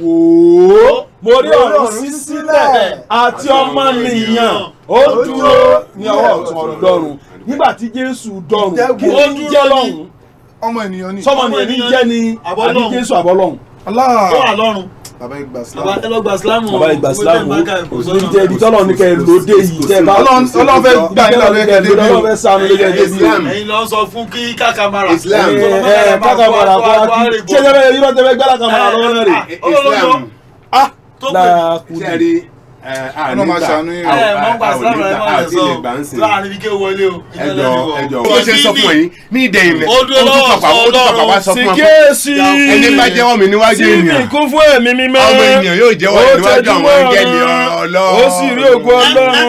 wòó mo rí ọ̀run ṣí sílẹ̀ àti ọmọnìyàn ó dúró ní ọwọ́ ọ̀tún Ọlọ́run nígbà tí Jésù dọ̀run kí ló ń jẹ́ lọ́hùn ọmọ ènìyàn ni sọmọ ènìyàn ní jẹ́ ni àbí Jésù àbọ́lọ́hùn. ó wà lọ́run bàbá ìgbà sílámù bàbá ìgbà sílámù níbi tẹ ibi tọ́lọ̀ ní kẹ́ ẹ lóde yìí tẹ́ ẹ bá Ọlọ́run fẹ́ gbà yín lọ́dọ̀ ẹ̀kẹ́ débi Ọlọ́run fẹ́ sànú lóde débi ẹ̀yin lọ sọ fún kí kákàmárà kákàmárà kó wá kí ṣé ẹ bẹ́ẹ̀ yíyọ́ tẹ́ fẹ́ gbá kákàmárà lọ́wọ́ náà rè tó pè sẹ́ẹ̀rí Ọlọ́run máa ṣàánú yín àti lè gbà ń sìn. láàrin ibi kí ó wọlé o ẹjọ ó ṣe sọ fún yín ní ìdẹ̀yìn rẹ̀ ó dúró lọ́wọ́ pàpà sọ fún wọn Síkèésì ẹni bá jẹ́wọ́ mi níwájú síbi ènìyàn kún fún ẹ̀mí mímọ́ ọmọ ènìyàn yóò jẹ́wọ́ mi níwájú àwọn ẹgẹ́lì Ọlọ́run ó sì rí ògo Ọlọ́run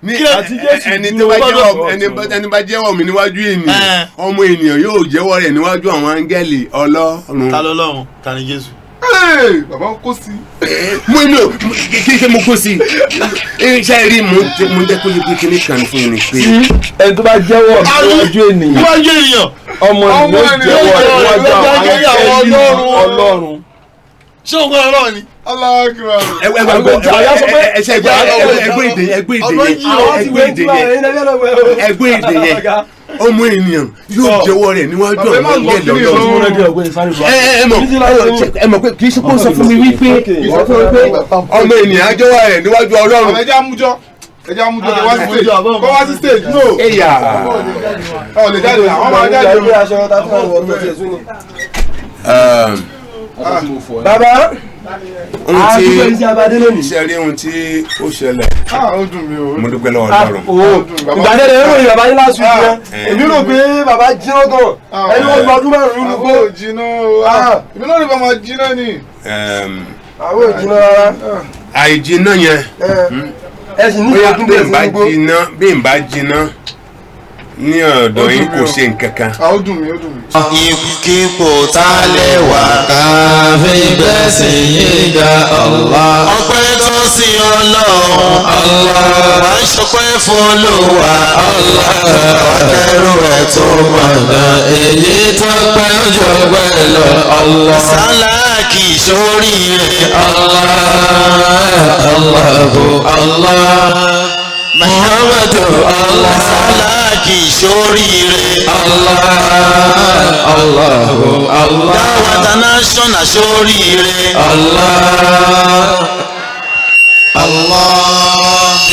ní àti Jésù ẹni ju tó bá ọgbọ́dọ̀ jẹ́wọ́ ẹni bá jẹ́wọ́ mi níwájú ènìyàn ọmọ ènìyàn yóò jẹ́wọ́ rẹ̀ níwájú àwọn áńgẹ́lì Ọlọ́run. ta lọ́lọ́run ta ni Jésù. bàbá kó sí. mo inú kí ṣe mo kó sí iṣẹ́ rí mo jẹ́ kó lè pé kíní kan fún mi pé. ẹni tó bá jẹ́wọ́ níwájú ènìyàn níwájú ènìyàn ọmọ ènìyàn jẹ́wọ́ níwájú àwọn áńgẹ́lì Ọlọ́run. ṣé òun kọ́ Ọlọ́run ni. ẹgbẹ́ èdè yẹn ọmọ ènìyàn yóò jẹ́wọ́ rẹ̀ níwájú àwọn áńgẹ́lì Ọlọ́run. ẹ mọ̀ pé kì í ṣe kó sọ fún mi wípé ọmọ ènìyàn á jẹ́wọ́ rẹ̀ níwájú Ọlọ́run. ẹjẹ amújọ kó wá sí stage no. ẹ̀yà ọ̀ lè jáde àwọn máa jáde. bàbá ohun tí iṣẹ́ rí ohun tí ó ṣẹlẹ̀ ó dùn mí o. mo dúpẹ́ lọ́wọ́ Ọlọ́run. ìgbàdé rẹ̀ ń ròyìn bàbá yín lásù yẹn èmi rò pé bàbá jiná gan ẹni wọ́n gba ọdún márùn-ún nínú àwọn ò jiná o èmi náà rí bá máa jiná ni. àwọn ò jiná rárá àìjiná yẹn ẹ sì ní bóyá ìgbàdún bẹ́ẹ̀ sí gbogbo. bí n bá jiná ní ọ̀dọ̀ yín kò ṣe nǹkan kan. ó dùn mí ó dùn mí. ipò tá a lè wà. káfí gbẹ̀sìn yìí ga Allah. ọpẹ́ tó sí Ọlọ́run. wà á ṣọpẹ́ fún Olúwa. ọ̀kẹ́rù ẹ̀ tó mọ̀nà. èyí tó pẹ́ jọ pẹ́ lọ Allah. sáláàkì sórí rẹ̀. Allahu Allah. Muhammadu Allah. sáláàkì sórí rẹ̀. Allahu Allah. Dáwà International sórí rẹ̀. Allah. Allah.